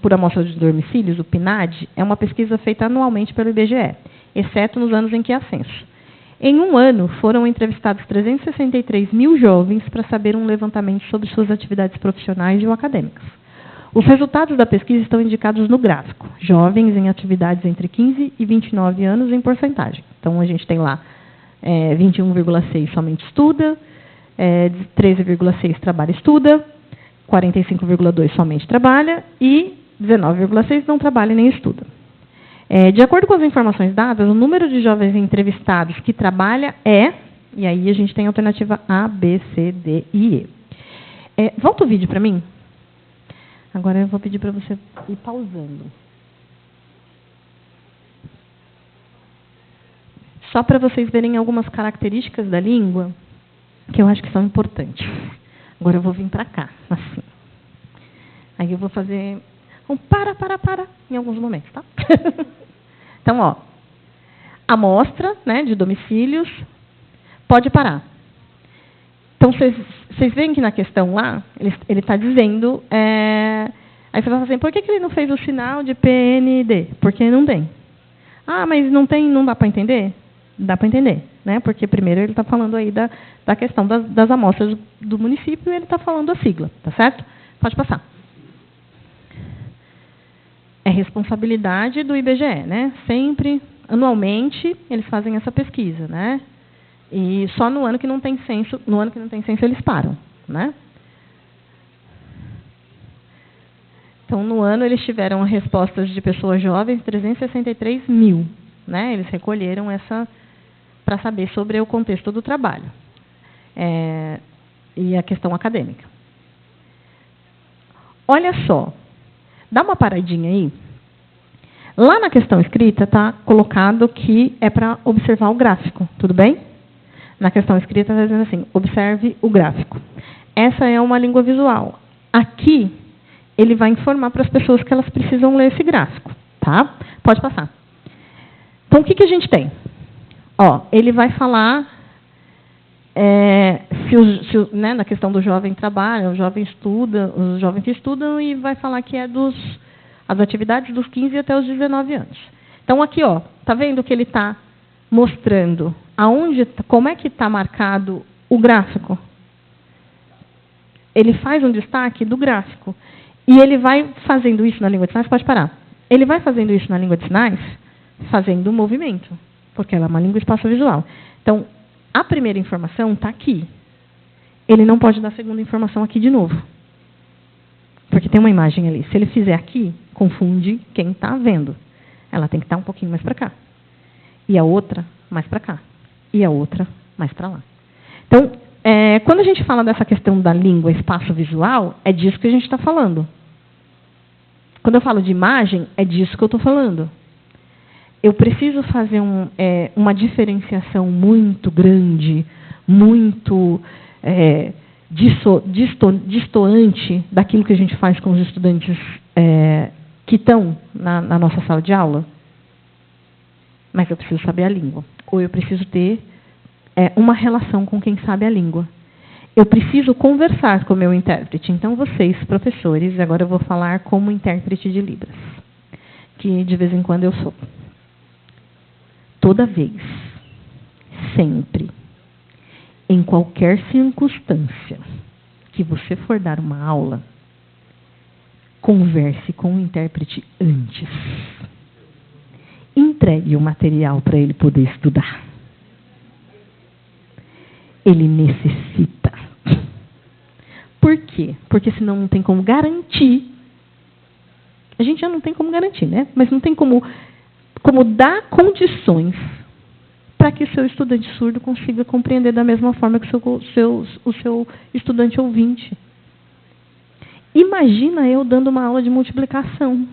por Amostra de Domicílios, o PNAD, é uma pesquisa feita anualmente pelo IBGE, exceto nos anos em que há censo. Em um ano, foram entrevistados 363 mil jovens para saber um levantamento sobre suas atividades profissionais ou acadêmicas. Os resultados da pesquisa estão indicados no gráfico. Jovens em atividades entre 15 e 29 anos em porcentagem. Então, a gente tem lá 21,6% somente estuda, 13,6% trabalha e estuda, 45,2% somente trabalha e 19,6% não trabalha nem estuda. De acordo com as informações dadas, o número de jovens entrevistados que trabalha e aí a gente tem a alternativa A, B, C, D e E. Volta o vídeo para mim. Agora eu vou pedir para você ir pausando. Só para vocês verem algumas características da língua que eu acho que são importantes. Agora eu vou vir para cá, assim. Aí eu vou fazer para em alguns momentos, tá? Então, ó, amostra, né, de domicílios, pode parar. Então, vocês veem que na questão lá, ele está dizendo... aí você vai falar assim, por que ele não fez o sinal de PND? Porque não tem. Ah, mas não dá para entender? Dá para entender, né? Porque primeiro ele está falando aí da questão das amostras do município e ele está falando a sigla, tá certo? Pode passar. É responsabilidade do IBGE, né? Sempre, anualmente, eles fazem essa pesquisa, né? E só no ano que não tem censo, eles param, né? Então, no ano, eles tiveram respostas de pessoas jovens, 363 mil, né? Eles recolheram essa para saber sobre o contexto do trabalho e a questão acadêmica. Olha só, dá uma paradinha aí. Lá na questão escrita está colocado que é para observar o gráfico, tudo bem? Na questão escrita está dizendo assim, observe o gráfico. Essa é uma língua visual. Aqui, ele vai informar para as pessoas que elas precisam ler esse gráfico, tá? Pode passar. Então, o que a gente tem? Ó, ele vai falar né, na questão do jovem trabalha, o jovem estuda, os jovens que estudam, e vai falar que é as atividades dos 15 até os 19 anos. Então, aqui, ó, tá vendo que ele está mostrando como é que está marcado o gráfico? Ele faz um destaque do gráfico. E ele vai fazendo isso na língua de sinais, pode parar. Ele vai fazendo isso na língua de sinais, fazendo um movimento, porque ela é uma língua espaço-visual. Então, a primeira informação está aqui. Ele não pode dar a segunda informação aqui de novo. Porque tem uma imagem ali. Se ele fizer aqui, confunde quem está vendo. ela tem que estar um pouquinho mais para cá. E a outra mais para cá. E a outra mais para lá. Então, quando a gente fala dessa questão da língua, espaço visual, é disso que a gente está falando. Quando eu falo de imagem, é disso que eu estou falando. Eu preciso fazer uma diferenciação muito grande, muito distoante daquilo que a gente faz com os estudantes que estão na nossa sala de aula. Mas eu preciso saber a língua. Ou eu preciso ter uma relação com quem sabe a língua. Eu preciso conversar com o meu intérprete. Então, vocês, professores, agora eu vou falar como intérprete de Libras, que de vez em quando eu sou. Toda vez, sempre, em qualquer circunstância que você for dar uma aula, converse com o intérprete antes. Entregue o material para ele poder estudar. Ele necessita. Por quê? Porque senão não tem como garantir. A gente já não tem como garantir, né? Mas não tem como dar condições para que o seu estudante surdo consiga compreender da mesma forma que o seu estudante ouvinte. Imagina eu dando uma aula de multiplicação,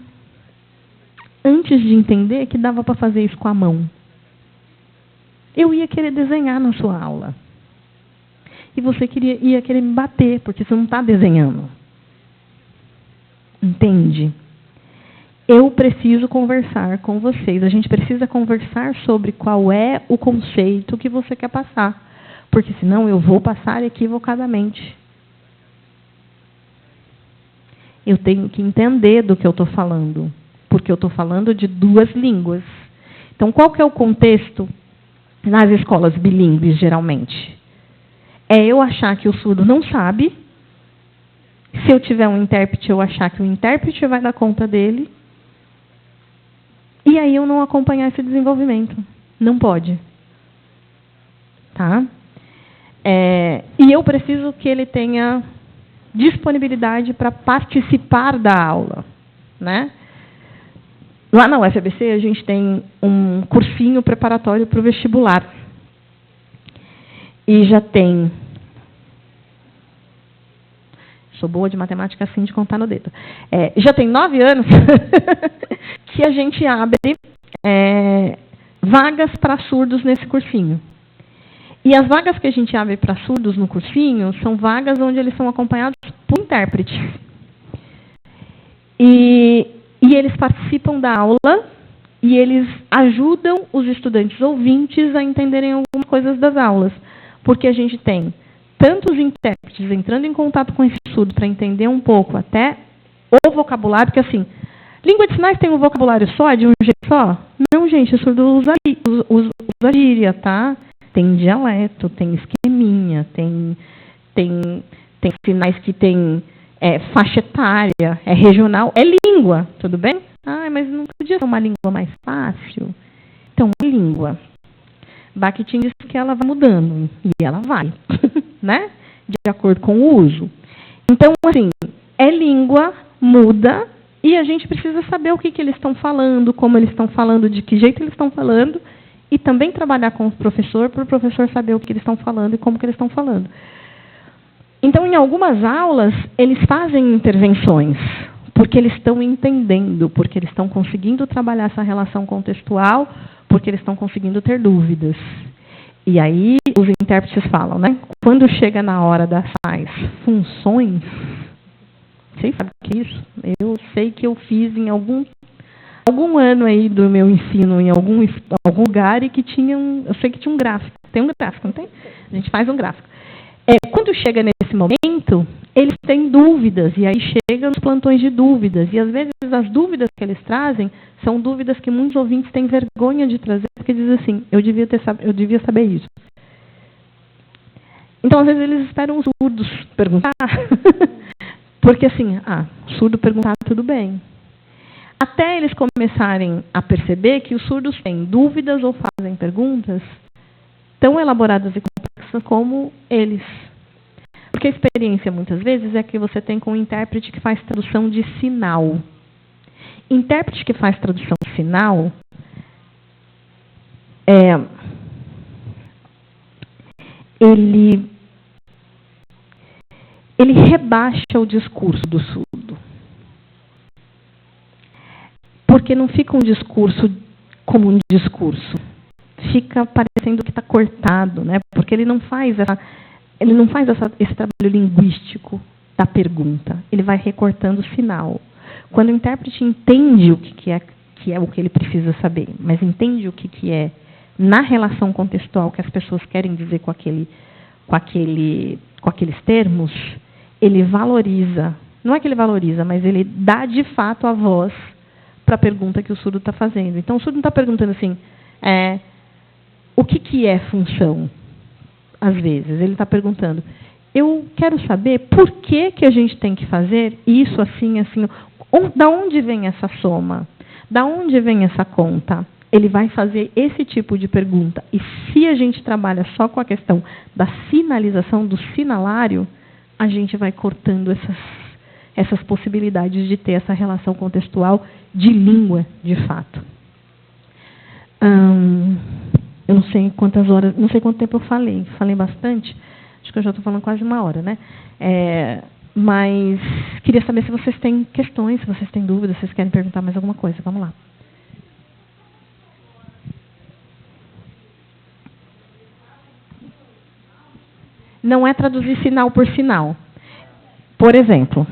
antes de entender que dava para fazer isso com a mão. Eu ia querer desenhar na sua aula. E você ia querer me bater, porque você não está desenhando. Entende? Eu preciso conversar com vocês. A gente precisa conversar sobre qual é o conceito que você quer passar. Porque senão eu vou passar equivocadamente. Eu tenho que entender do que eu estou falando. Porque eu estou falando de duas línguas. Então, qual que é o contexto nas escolas bilíngues, geralmente? É eu achar que o surdo não sabe. Se eu tiver um intérprete, eu achar que o intérprete vai dar conta dele. E aí eu não acompanhar esse desenvolvimento. Não pode. Tá? E eu preciso que ele tenha disponibilidade para participar da aula. Né? Lá na UFABC, a gente tem um cursinho preparatório para o vestibular. E já tem... Sou boa de matemática assim, de contar no dedo. Já tem 9 anos que a gente abre vagas para surdos nesse cursinho. E as vagas que a gente abre para surdos no cursinho são vagas onde eles são acompanhados por intérprete. E eles participam da aula e eles ajudam os estudantes ouvintes a entenderem algumas coisas das aulas. Porque a gente tem tantos intérpretes entrando em contato com esse surdo para entender um pouco até o vocabulário, porque assim, língua de sinais tem um vocabulário só, de um jeito só? Não, gente, o surdo usa gíria, tá? Tem dialeto, tem esqueminha, tem sinais que tem faixa etária, é regional, é língua, tudo bem? Ah, mas não podia ser uma língua mais fácil? Então, é língua. Bakhtin diz que ela vai mudando, e ela vai, né? De acordo com o uso. Então, assim, é língua, muda, e a gente precisa saber o que eles estão falando, como eles estão falando, de que jeito eles estão falando, e também trabalhar com o professor, para o professor saber o que eles estão falando e como que eles estão falando. Então, em algumas aulas, eles fazem intervenções, porque eles estão entendendo, porque eles estão conseguindo trabalhar essa relação contextual, porque eles estão conseguindo ter dúvidas. E aí, os intérpretes falam, né? Quando chega na hora das funções, vocês sabem o que é isso? Eu sei que eu fiz em algum ano aí do meu ensino, em algum lugar, e que tinha eu sei que tinha um gráfico. Tem um gráfico, não tem? A gente faz um gráfico. Quando chega nesse momento, eles têm dúvidas, e aí chegam os plantões de dúvidas. E, às vezes, as dúvidas que eles trazem são dúvidas que muitos ouvintes têm vergonha de trazer, porque dizem assim, eu devia saber isso. Então, às vezes, eles esperam os surdos perguntar, porque, assim, surdo perguntar, tudo bem. Até eles começarem a perceber que os surdos têm dúvidas ou fazem perguntas tão elaboradas e complexas como eles. Porque a experiência, muitas vezes, é que você tem com um intérprete que faz tradução de sinal. intérprete que faz tradução sinal, ele rebaixa o discurso do surdo. Porque não fica um discurso como um discurso. Fica parecendo que está cortado, né? Porque ele não faz esse trabalho linguístico da pergunta. Ele vai recortando o sinal. Quando o intérprete entende o que é o que ele precisa saber, mas entende o que é na relação contextual que as pessoas querem dizer com aqueles termos, ele valoriza. Não é que ele valoriza, mas ele dá de fato a voz para a pergunta que o surdo está fazendo. Então, o surdo não está perguntando assim, o que é função? Às vezes, ele está perguntando, eu quero saber por que a gente tem que fazer isso assim, assim. Da onde vem essa soma? Da onde vem essa conta? Ele vai fazer esse tipo de pergunta. E se a gente trabalha só com a questão da sinalização, do sinalário, a gente vai cortando essas possibilidades de ter essa relação contextual de língua, de fato. Eu não sei quantas horas, não sei quanto tempo eu falei. Falei bastante. Acho que eu já estou falando quase 1 hora, né? Mas queria saber se vocês têm questões, se vocês têm dúvidas, se vocês querem perguntar mais alguma coisa. Vamos lá. Não é traduzir sinal por sinal. Por exemplo,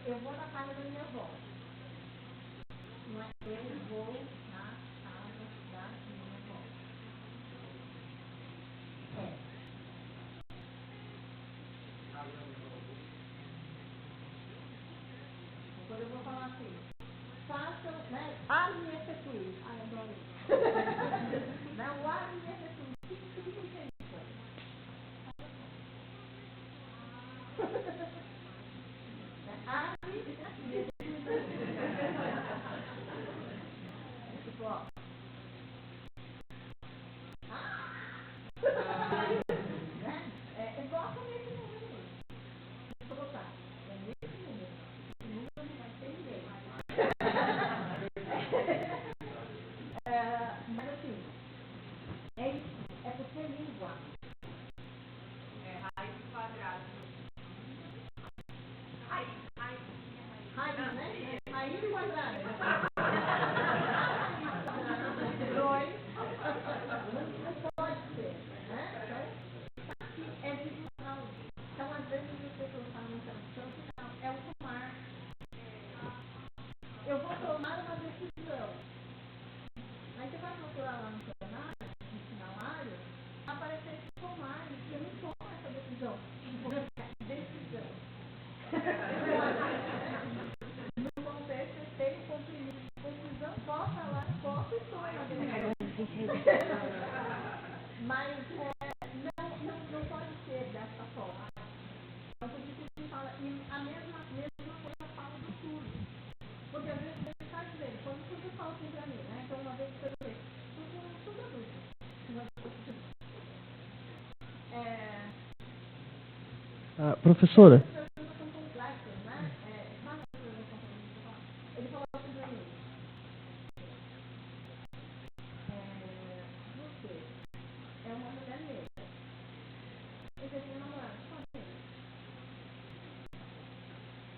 eu vou na casa da minha avó. Não é eu vou na casa da minha avó. Quando eu vou falar assim, façam, né? Arme esse tudo. Ai, eu adoro isso. Não, arme esse tudo. O que significa isso? Arme esse tudo. Tipo, ó. Coloca nesse número aí. Deixa eu botar. É nesse número. Esse número não vai ter ninguém. Mas assim, é isso. É porque é língua. Raiz quadrada. Raiz, né? Raiz quadrada. 2. Não pode ser, né? É visual. Então, às vezes, as pessoas falam tradução, é o tomar. Eu vou tomar uma decisão. Aí você vai procurar lá no cenário, no sinalário, aparecer esse tomar, e eu não tomo essa decisão. Decisão. No contexto, tem compromisso. Decisão, posso falar, posso e tomo a decisão. Mas não pode ser dessa forma. Então, por isso que fala, e a mesma coisa fala do surdo. Porque às vezes você está dizendo, quando o surdo fala assim para mim, né? Então, uma vez que eu falei, surdo adulto. Professora? Ele falou assim para mim, você é uma mulher negra. Eu disse, namorado, sozinho.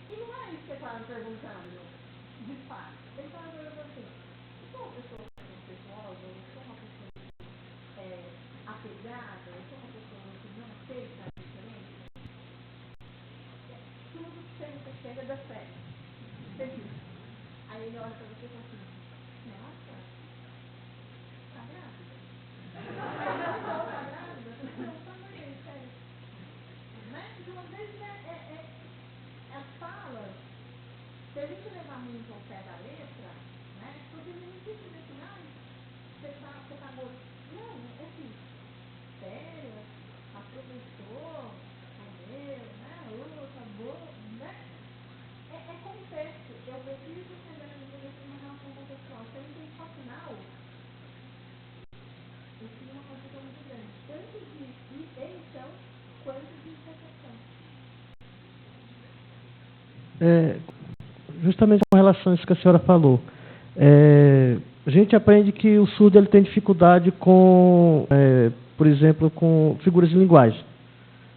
E não é isso que você estava me perguntando, de fato. Ele estava perguntando assim, eu sou uma pessoa preconceituosa, eu sou uma pessoa apegada, eu sou uma pessoa que não aceita a diferença. Tudo sempre chega da fé. feliz. Aí ele olha para você e fala assim, nossa, tá grávida? Tá grávida? Sério. Né? Então, às vezes, as falas, se a gente levar muito ao pé da letra, né? Porque não existe assim, você tá morto. Não, é assim, sério, a professor, meu, né? Tá bom, né? É contexto. Eu preciso entender a minha uma relação contextual. Se eu entendo só final, eu tenho uma confusão muito grande. Tanto de emissão quanto de recepção. Justamente com relação a isso que a senhora falou, a gente aprende que o surdo ele tem dificuldade com, por exemplo, com figuras de linguagem,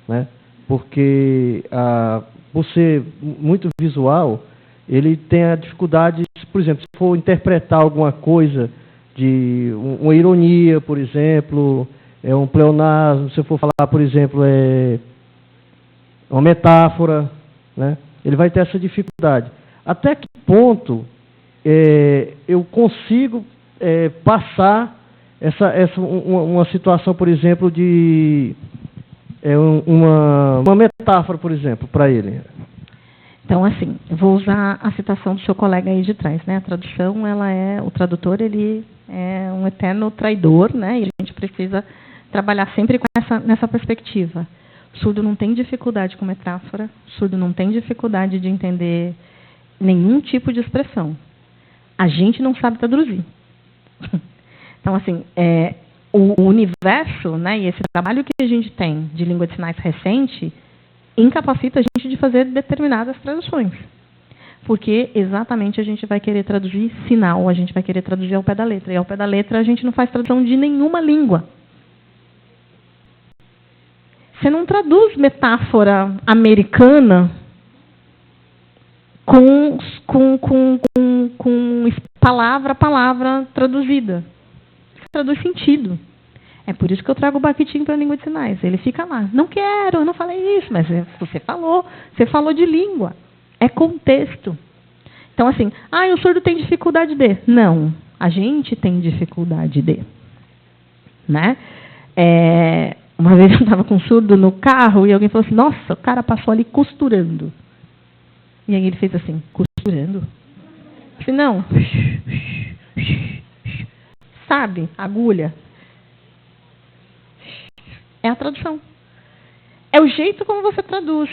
né? Porque por ser muito visual, ele tem a dificuldade, por exemplo, se for interpretar alguma coisa de uma ironia, por exemplo, um pleonasmo, se for falar, por exemplo, uma metáfora, né? Ele vai ter essa dificuldade. Até que ponto eu consigo passar uma situação, por exemplo, de uma metáfora, por exemplo, para ele? Então, assim, eu vou usar a citação do seu colega aí de trás, né? A tradução, o tradutor, ele é um eterno traidor, né? E a gente precisa trabalhar sempre nessa perspectiva. O surdo não tem dificuldade com metáfora, o surdo não tem dificuldade de entender nenhum tipo de expressão. A gente não sabe traduzir. Então, assim, o universo, né, e esse trabalho que a gente tem de língua de sinais recente incapacita a gente de fazer determinadas traduções. Porque exatamente a gente vai querer traduzir sinal, a gente vai querer traduzir ao pé da letra. E ao pé da letra a gente não faz tradução de nenhuma língua. Você não traduz metáfora americana com palavra a palavra traduzida. Você traduz sentido. É por isso que eu trago o Bakhtin para a língua de sinais. Ele fica lá. Não quero, eu não falei isso, mas você falou de língua. É contexto. Então, assim, o surdo tem dificuldade de. Não, a gente tem dificuldade de. Né? Uma vez eu estava com um surdo no carro e alguém falou assim, nossa, o cara passou ali costurando. E aí ele fez assim, costurando? Eu falei, não. Sabe, agulha. É a tradução. É o jeito como você traduz.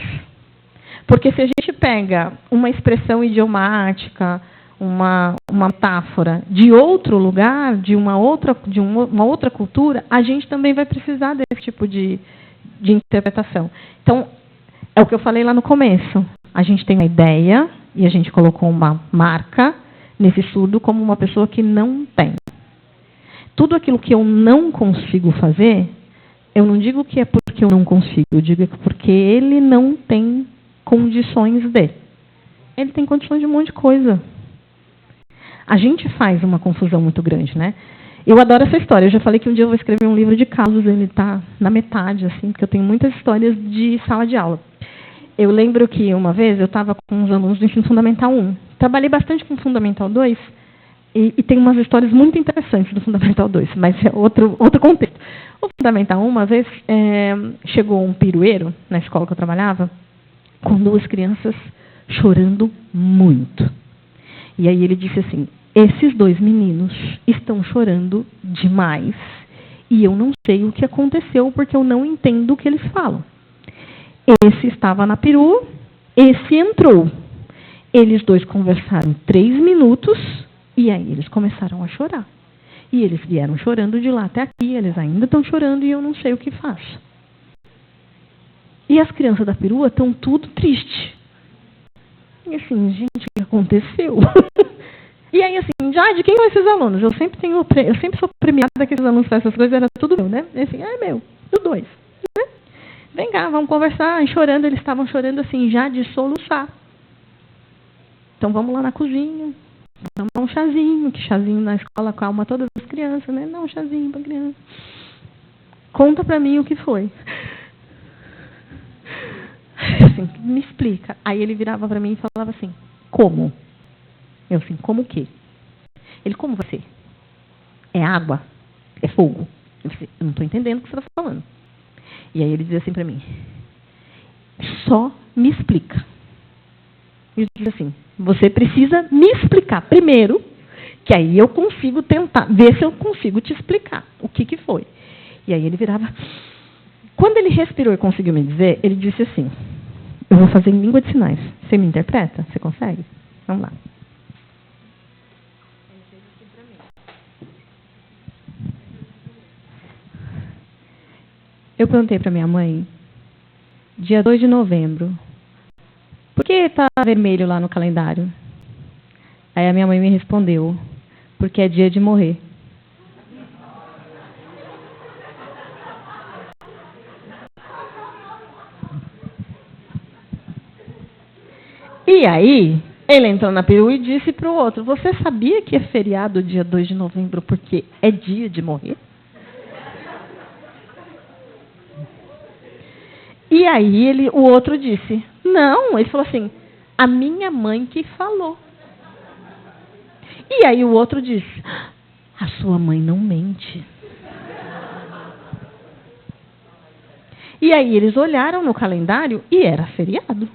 Porque se a gente pega uma expressão idiomática, uma metáfora de outro lugar, de uma outra cultura, a gente também vai precisar desse tipo de interpretação. Então, é o que eu falei lá no começo. A gente tem uma ideia e a gente colocou uma marca nesse surdo como uma pessoa que não tem. Tudo aquilo que eu não consigo fazer, eu não digo que é porque eu não consigo, eu digo que é porque ele não tem condições de. Ele tem condições de um monte de coisa. A gente faz uma confusão muito grande, né? Eu adoro essa história. Eu já falei que um dia eu vou escrever um livro de casos, ele está na metade, assim, porque eu tenho muitas histórias de sala de aula. Eu lembro que uma vez eu estava com os alunos do ensino fundamental 1. Trabalhei bastante com o fundamental 2 e tem umas histórias muito interessantes do fundamental 2, mas é outro contexto. O fundamental 1, uma vez, chegou um pirueiro na escola que eu trabalhava com 2 crianças chorando muito. E aí ele disse assim, esses 2 meninos estão chorando demais e eu não sei o que aconteceu porque eu não entendo o que eles falam. Esse estava na peru, esse entrou. Eles 2 conversaram 3 minutos e aí eles começaram a chorar. E eles vieram chorando de lá até aqui, eles ainda estão chorando e eu não sei o que faço. E as crianças da perua estão tudo tristes. E assim, gente, o que aconteceu? E aí, assim, de quem são esses alunos? Eu sempre sou premiada que esses alunos fazem essas coisas, era tudo meu, né? E assim, meu, os 2. Né? Vem cá, vamos conversar. E chorando, eles estavam chorando assim, já de soluçar. Então vamos lá na cozinha, vamos tomar um chazinho, que chazinho na escola calma todas as crianças, né? Não, um chazinho para criança. Conta para mim o que foi. Assim, me explica. Aí ele virava para mim e falava assim, como? Eu assim, como o quê? Ele, como você? É água? É fogo? Eu disse, eu não estou entendendo o que você está falando. E aí ele diz assim para mim, só me explica. Ele diz assim, você precisa me explicar primeiro, que aí eu consigo tentar, ver se eu consigo te explicar o que foi. E aí ele virava... Quando ele respirou e conseguiu me dizer, ele disse assim, eu vou fazer em língua de sinais. Você me interpreta? Você consegue? Vamos lá. Eu perguntei para minha mãe, dia 2 de novembro, por que está vermelho lá no calendário? Aí a minha mãe me respondeu, porque é dia de morrer. E aí, ele entrou na perua e disse para o outro, você sabia que é feriado dia 2 de novembro porque é dia de morrer? E aí o outro disse, não, ele falou assim, a minha mãe que falou. E aí o outro disse, a sua mãe não mente. E aí eles olharam no calendário e era feriado.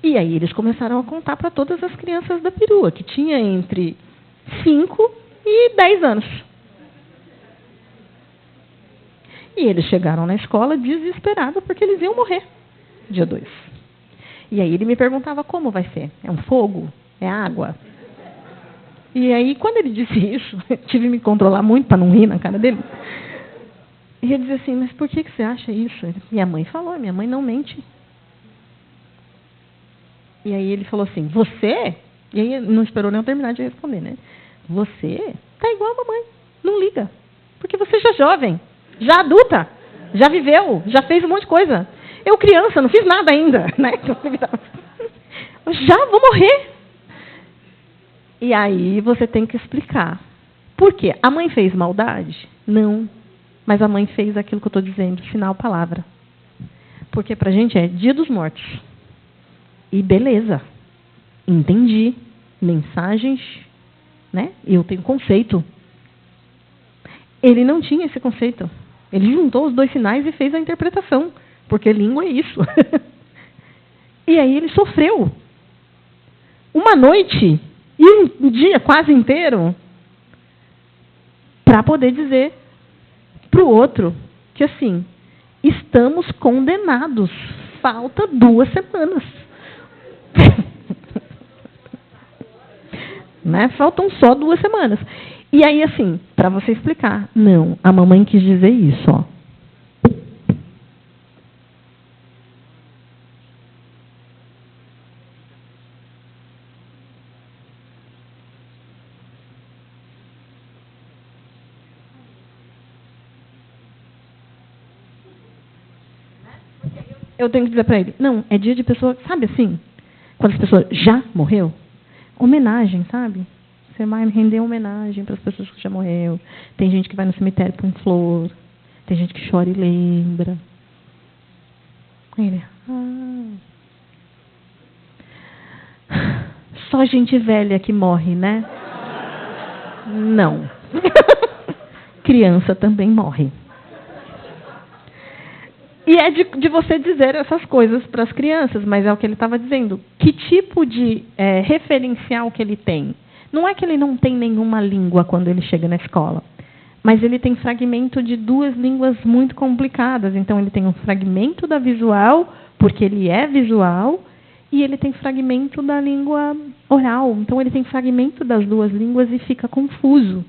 E aí eles começaram a contar para todas as crianças da perua, que tinha entre 5 e 10 anos. E eles chegaram na escola desesperados porque eles iam morrer dia 2. E aí ele me perguntava como vai ser. É um fogo? É água? E aí, quando ele disse isso, eu tive que me controlar muito para não rir na cara dele. E eu dizia assim, mas por que você acha isso? Minha mãe falou, minha mãe não mente. E aí ele falou assim, você? E aí não esperou nem eu terminar de responder, né? Você tá igual a mamãe, não liga. Porque você já é jovem, já adulta, já viveu, já fez um monte de coisa. Eu criança, não fiz nada ainda, né? Já vou morrer. E aí você tem que explicar. Por quê? A mãe fez maldade? Não. Mas a mãe fez aquilo que eu estou dizendo, sinal, palavra. Porque pra gente é dia dos mortos. E beleza, entendi, mensagens, né? Eu tenho conceito. Ele não tinha esse conceito. Ele juntou os dois sinais e fez a interpretação, porque língua é isso. E aí ele sofreu. Uma noite e um dia quase inteiro para poder dizer para o outro que assim, estamos condenados, falta 2 semanas. Né? Faltam só 2 semanas. E aí, assim, para você explicar, não, a mamãe quis dizer isso, ó. Eu tenho que dizer para ele, não, é dia de pessoa, sabe assim? Quando as pessoas já morreu, homenagem, sabe? Você vai render homenagem para as pessoas que já morreu. Tem gente que vai no cemitério põe flor. Tem gente que chora e lembra. Ele, só gente velha que morre, né? Não. Criança também morre. E é de você dizer essas coisas para as crianças, mas é o que ele estava dizendo. Que tipo de referencial que ele tem? Não é que ele não tem nenhuma língua quando ele chega na escola, mas ele tem fragmento de 2 línguas muito complicadas. Então, ele tem um fragmento da visual, porque ele é visual, e ele tem fragmento da língua oral. Então, ele tem fragmento das 2 línguas e fica confuso.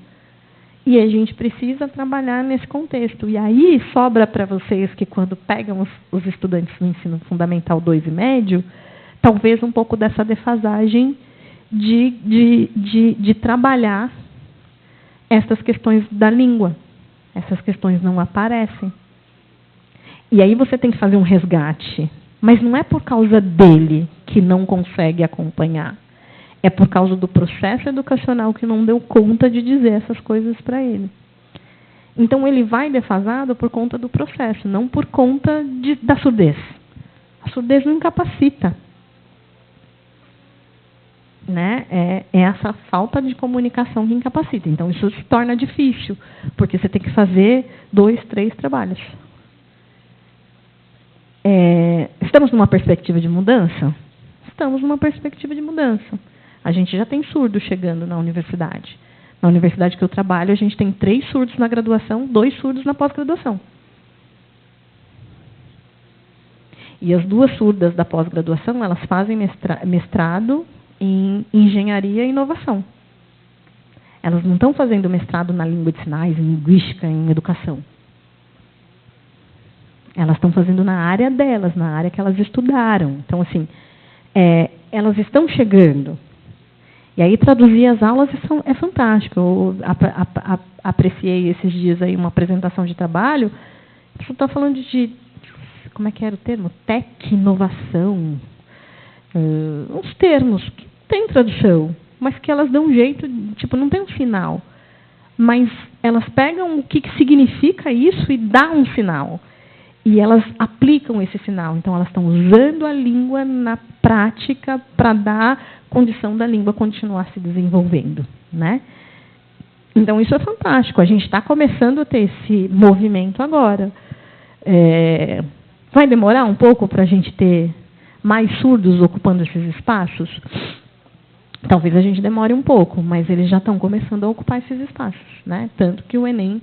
E a gente precisa trabalhar nesse contexto. E aí sobra para vocês que quando pegam os estudantes no ensino fundamental 2 e médio, talvez um pouco dessa defasagem de trabalhar essas questões da língua. Essas questões não aparecem. E aí você tem que fazer um resgate. Mas não é por causa dele que não consegue acompanhar. É por causa do processo educacional que não deu conta de dizer essas coisas para ele. Então, ele vai defasado por conta do processo, não por conta da surdez. A surdez não incapacita. né, é essa falta de comunicação que incapacita. Então, isso se torna difícil, porque você tem que fazer 2, 3 trabalhos. Estamos numa perspectiva de mudança? Estamos numa perspectiva de mudança. A gente já tem surdo chegando na universidade. Na universidade que eu trabalho, a gente tem 3 surdos na graduação, 2 surdos na pós-graduação. E as 2 surdas da pós-graduação, elas fazem mestrado em engenharia e inovação. Elas não estão fazendo mestrado na língua de sinais, em linguística, em educação. Elas estão fazendo na área delas, na área que elas estudaram. Então, assim, elas estão chegando. E aí, traduzir as aulas é fantástico. Eu apreciei esses dias aí uma apresentação de trabalho. A pessoa está falando de, como é que era o termo? Tec-inovação. Uns termos que tem tradução, mas que elas dão um jeito, tipo, não tem um final. Mas elas pegam o que significa isso e dá um sinal. E elas aplicam esse sinal. Então, elas estão usando a língua na prática para dar condição da língua continuar se desenvolvendo, né? Então, isso é fantástico. A gente está começando a ter esse movimento agora. Vai demorar um pouco para a gente ter mais surdos ocupando esses espaços? Talvez a gente demore um pouco, mas eles já estão começando a ocupar esses espaços, né? Tanto que o Enem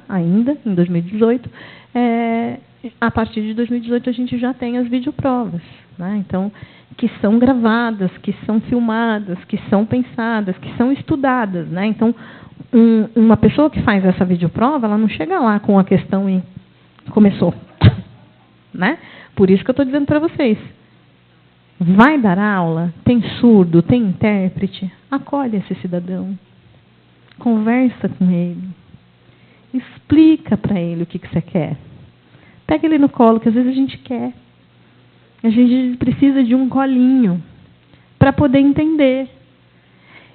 ainda, em 2018, a partir de 2018 a gente já tem as videoprovas, né? Então, que são gravadas, que são filmadas, que são pensadas, que são estudadas, né? Então, uma pessoa que faz essa videoprova, ela não chega lá com a questão e começou, né? Por isso que eu estou dizendo para vocês, vai dar aula, tem surdo, tem intérprete, acolhe esse cidadão, conversa com ele, explica para ele o que você quer. Pega ele no colo, que às vezes a gente quer. A gente precisa de um colinho para poder entender.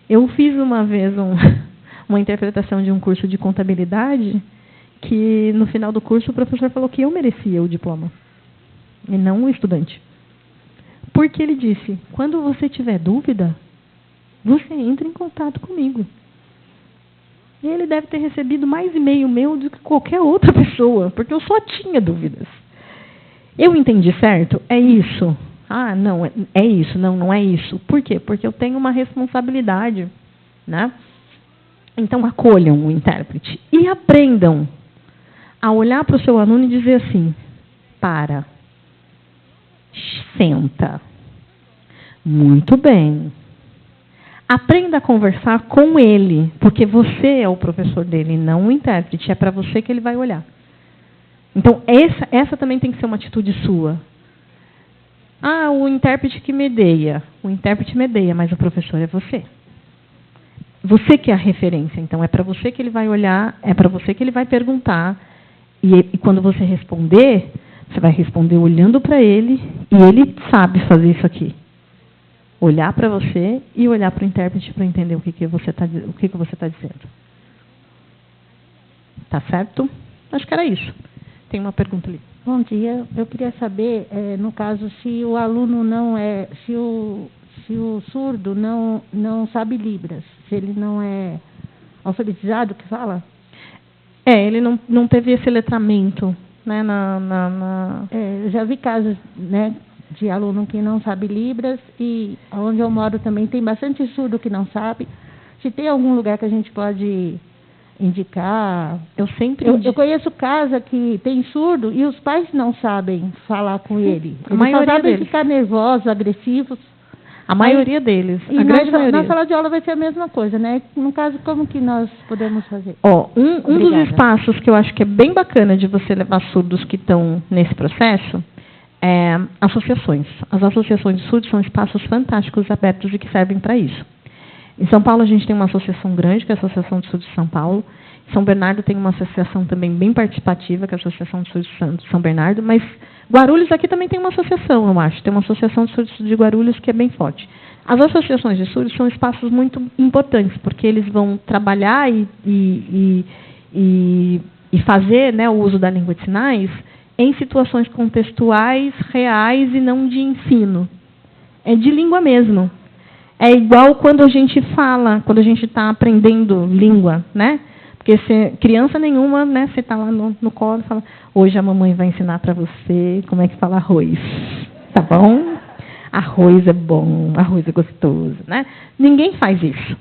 Eu fiz uma vez uma interpretação de um curso de contabilidade que, no final do curso, o professor falou que eu merecia o diploma, e não o estudante. Porque ele disse, quando você tiver dúvida, você entra em contato comigo. E ele deve ter recebido mais e-mail meu do que qualquer outra pessoa, porque eu só tinha dúvidas. Eu entendi certo? É isso. Ah, não, é isso. Não, não é isso. Por quê? Porque eu tenho uma responsabilidade, né? Então, acolham o intérprete e aprendam a olhar para o seu aluno e dizer assim, para, senta. Muito bem. Aprenda a conversar com ele, porque você é o professor dele, não o intérprete. É para você que ele vai olhar. Então, essa também tem que ser uma atitude sua. Ah, o intérprete que medeia. O intérprete medeia, mas o professor é você. Você que é a referência. Então, é para você que ele vai olhar, é para você que ele vai perguntar. E quando você responder, você vai responder olhando para ele, e ele sabe fazer isso aqui. Olhar para você e olhar para o intérprete para entender o que você está dizendo. Tá certo? Acho que era isso. Tem uma pergunta ali. Bom dia. Eu queria saber, no caso, se o aluno não é, se o surdo não sabe Libras, se ele não é alfabetizado, que fala? Ele não teve esse letramento, né? Eu já vi casos, né, de aluno que não sabe Libras, e onde eu moro também tem bastante surdo que não sabe. Se tem algum lugar que a gente pode indicar? Eu conheço casa que tem surdo e os pais não sabem falar com ele. Eles só sabem ficar nervosos, agressivos. A maioria deles. A grande maioria. Na sala de aula vai ser a mesma coisa, né? No caso, como que nós podemos fazer? Um dos espaços que eu acho que é bem bacana de você levar surdos que estão nesse processo associações. As associações de surdos são espaços fantásticos, abertos e que servem para isso. Em São Paulo, a gente tem uma associação grande, que é a Associação de Surdos de São Paulo. Em São Bernardo tem uma associação também bem participativa, que é a Associação de Surdos de São Bernardo. Mas Guarulhos aqui também tem uma associação, eu acho. Tem uma associação de surdos de Guarulhos que é bem forte. As associações de surdos são espaços muito importantes, porque eles vão trabalhar e fazer, né, o uso da língua de sinais em situações contextuais, reais e não de ensino. É de língua mesmo. É igual quando a gente fala, quando a gente está aprendendo língua, né? Porque criança nenhuma, né? Você está lá no colo e fala, hoje a mamãe vai ensinar para você como é que fala arroz. Tá bom? Arroz é bom, arroz é gostoso, né? Ninguém faz isso.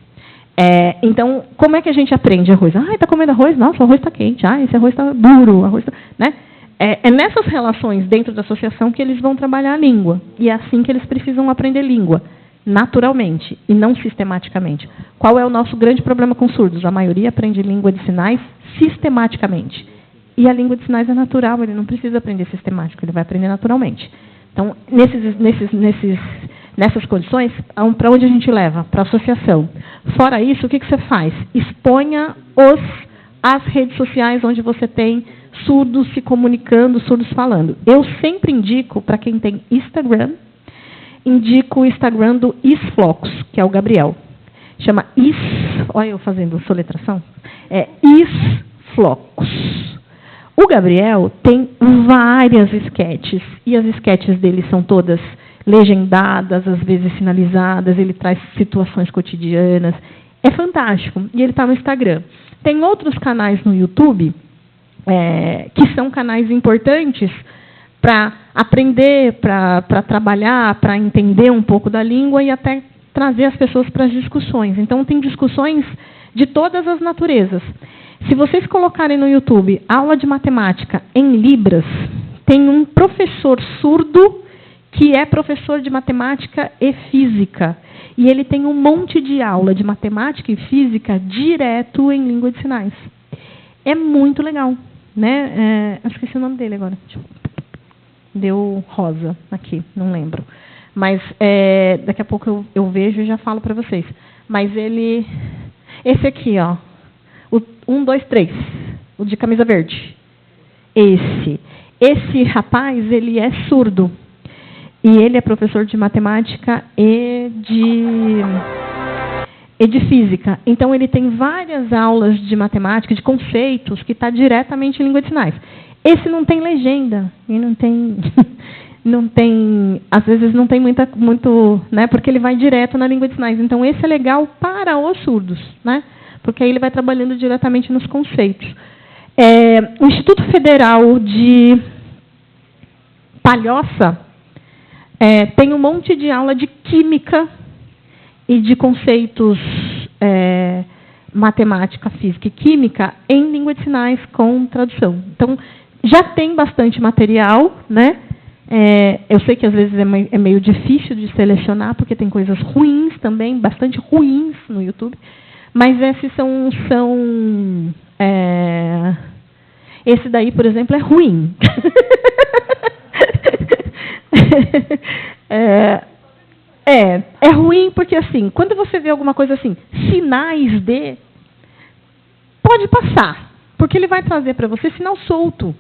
Então, como é que a gente aprende arroz? Está comendo arroz? Nossa, o arroz está quente. Esse arroz está duro. Né? É nessas relações dentro da associação que eles vão trabalhar a língua. E é assim que eles precisam aprender língua, naturalmente, e não sistematicamente. Qual é o nosso grande problema com surdos? A maioria aprende língua de sinais sistematicamente. E a língua de sinais é natural, ele não precisa aprender sistemático, ele vai aprender naturalmente. Então, nessas condições, para onde a gente leva? Para a associação. Fora isso, o que você faz? Exponha as redes sociais onde você tem surdos se comunicando, surdos falando. Eu sempre indico, para quem tem Instagram, indico o Instagram do Isflocos, que é o Gabriel. Chama olha eu fazendo soletração. Isflocos. O Gabriel tem várias sketches, e as sketches dele são todas legendadas, às vezes sinalizadas, ele traz situações cotidianas. É fantástico. E ele está no Instagram. Tem outros canais no YouTube, que são canais importantes para aprender, para trabalhar, para entender um pouco da língua e até trazer as pessoas para as discussões. Então, tem discussões de todas as naturezas. Se vocês colocarem no YouTube aula de matemática em Libras, tem um professor surdo que é professor de matemática e física. E ele tem um monte de aula de matemática e física direto em língua de sinais. É muito legal. Né? Acho que esqueci o nome dele agora. Deu rosa aqui, não lembro. Mas daqui a pouco eu vejo e já falo para vocês. Mas ele... Esse aqui, ó. O 1, 2, 3. O de camisa verde. Esse rapaz, ele é surdo. E ele é professor de matemática e de física. Então, ele tem várias aulas de matemática, de conceitos, que está diretamente em língua de sinais. Esse não tem legenda. E não tem... Às vezes não tem muito... Né, porque ele vai direto na língua de sinais. Então, esse é legal para os surdos. Né? Porque aí ele vai trabalhando diretamente nos conceitos. O Instituto Federal de Palhoça tem um monte de aula de química e de conceitos matemática, física e química em língua de sinais com tradução. Então, já tem bastante material, né? Eu sei que às vezes é meio difícil de selecionar, porque tem coisas ruins também, bastante ruins no YouTube, mas esses são esse daí, por exemplo, é ruim. É ruim porque, assim, quando você vê alguma coisa assim, sinais de, pode passar, porque ele vai trazer para você sinal solto.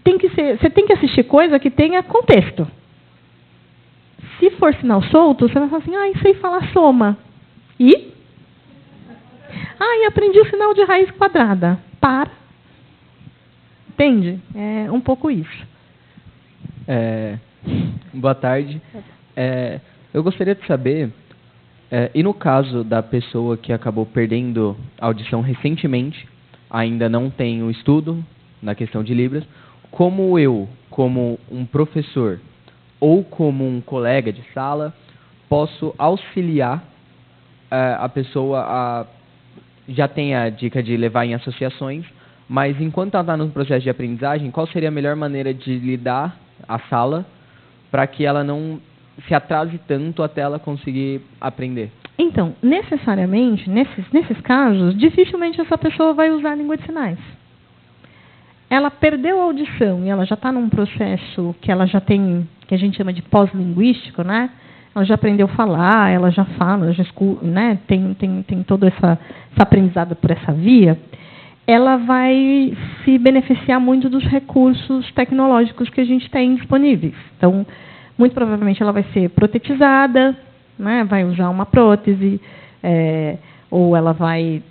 Você tem que assistir coisa que tenha contexto. Se for sinal solto, você vai falar assim, sei falar soma. E aprendi o sinal de raiz quadrada. Para. Entende? É um pouco isso. Boa tarde. Eu gostaria de saber, e no caso da pessoa que acabou perdendo a audição recentemente, ainda não tem o estudo na questão de Libras, como eu, como um professor ou como um colega de sala, posso auxiliar a pessoa já tem a dica de levar em associações, mas enquanto ela está no processo de aprendizagem, qual seria a melhor maneira de lidar a sala para que ela não se atrase tanto até ela conseguir aprender? Então, necessariamente, nesses casos, dificilmente essa pessoa vai usar a língua de sinais. Ela perdeu a audição e ela já está num processo que ela já tem, que a gente chama de pós-linguístico, né? Ela já aprendeu a falar, ela já fala, ela já escuta, né? Tem todo essa aprendizado por essa via. Ela vai se beneficiar muito dos recursos tecnológicos que a gente tem disponíveis. Então, muito provavelmente ela vai ser protetizada, né? Vai usar uma prótese, ou ela vai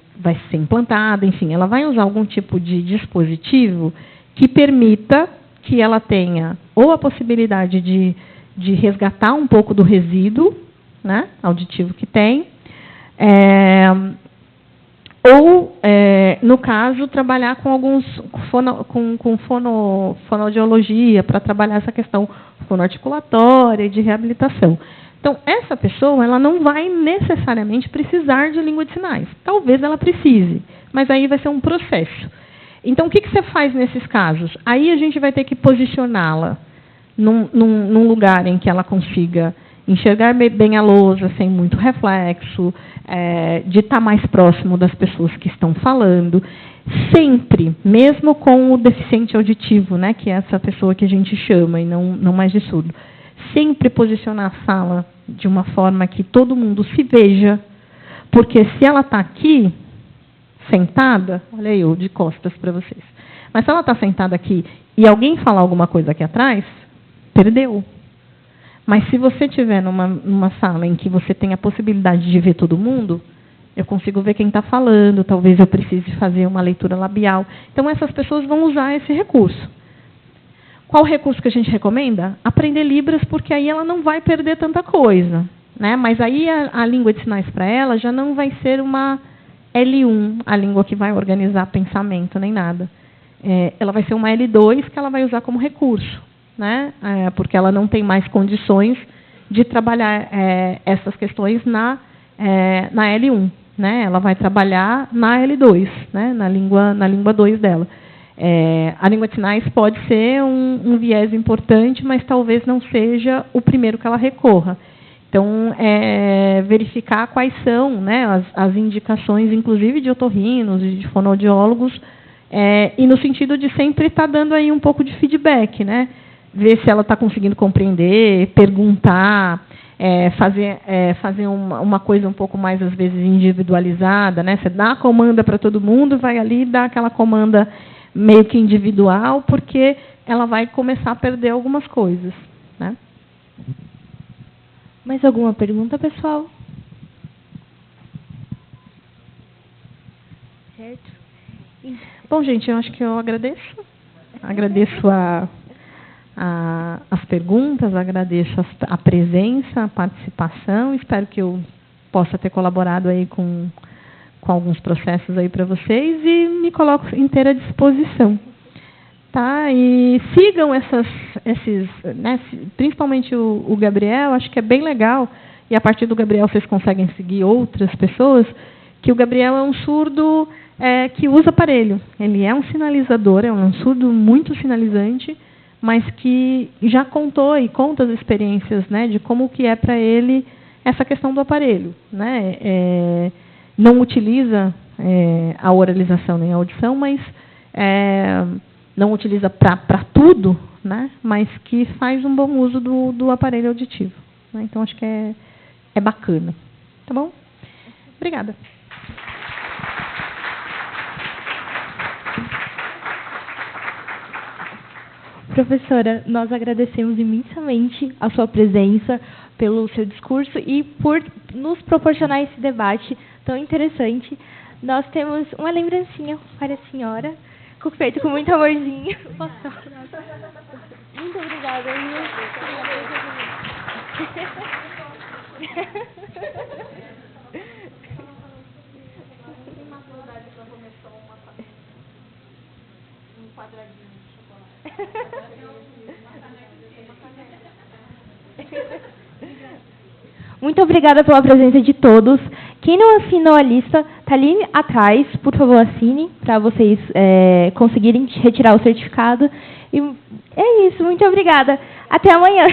ser implantada, enfim, ela vai usar algum tipo de dispositivo que permita que ela tenha ou a possibilidade de resgatar um pouco do resíduo, né, auditivo que tem. No caso, trabalhar com alguns fonoaudiologia, para trabalhar essa questão fonoarticulatória e de reabilitação. Então, essa pessoa ela não vai necessariamente precisar de língua de sinais. Talvez ela precise, mas aí vai ser um processo. Então, o que você faz nesses casos? Aí a gente vai ter que posicioná-la num lugar em que ela consiga enxergar bem a lousa, sem muito reflexo, de estar mais próximo das pessoas que estão falando, sempre, mesmo com o deficiente auditivo, né, que é essa pessoa que a gente chama, e não mais de surdo, sempre posicionar a sala de uma forma que todo mundo se veja, porque se ela está aqui, sentada, olha eu de costas para vocês, mas se ela está sentada aqui e alguém falar alguma coisa aqui atrás, perdeu. Mas se você estiver numa sala em que você tem a possibilidade de ver todo mundo, eu consigo ver quem está falando, talvez eu precise fazer uma leitura labial. Então, essas pessoas vão usar esse recurso. Qual recurso que a gente recomenda? Aprender Libras, porque aí ela não vai perder tanta coisa, né? Mas aí a língua de sinais para ela já não vai ser uma L1, a língua que vai organizar pensamento, nem nada. Ela vai ser uma L2 que ela vai usar como recurso, né? Porque ela não tem mais condições de trabalhar essas questões na L1, né? Ela vai trabalhar na L2, né? na língua 2 dela. A língua de sinais pode ser um viés importante, mas talvez não seja o primeiro que ela recorra. Então, verificar quais são, né, as indicações, inclusive de otorrinos e de fonoaudiólogos, e no sentido de sempre estar dando aí um pouco de feedback, né? Ver se ela está conseguindo compreender, perguntar, fazer uma coisa um pouco mais, às vezes, individualizada, né? Você dá a comanda para todo mundo, vai ali dar aquela comanda meio que individual, porque ela vai começar a perder algumas coisas, né? Mais alguma pergunta, pessoal? Certo. Bom, gente, eu acho que eu agradeço. Agradeço as perguntas, agradeço a presença, a participação. Espero que eu possa ter colaborado aí com alguns processos aí para vocês e me coloco inteira à disposição. Tá? E sigam esses, né, principalmente o Gabriel, acho que é bem legal, e a partir do Gabriel vocês conseguem seguir outras pessoas, que o Gabriel é um surdo que usa aparelho. Ele é um sinalizador, é um surdo muito sinalizante, mas que já contou e conta as experiências, né, de como que é para ele essa questão do aparelho. Né? Não utiliza a oralização nem a audição, mas não utiliza para tudo, né? Mas que faz um bom uso do aparelho auditivo. Né? Então, acho que é bacana. Tá bom? Obrigada. Professora, nós agradecemos imensamente a sua presença, pelo seu discurso e por nos proporcionar esse debate tão interessante. Nós temos uma lembrancinha para a senhora, feito com muito amorzinho. Muito obrigada. Muito obrigada pela presença de todos. Quem não assinou a lista, está ali atrás. Por favor, assine, para vocês conseguirem retirar o certificado. E é isso. Muito obrigada. Até amanhã.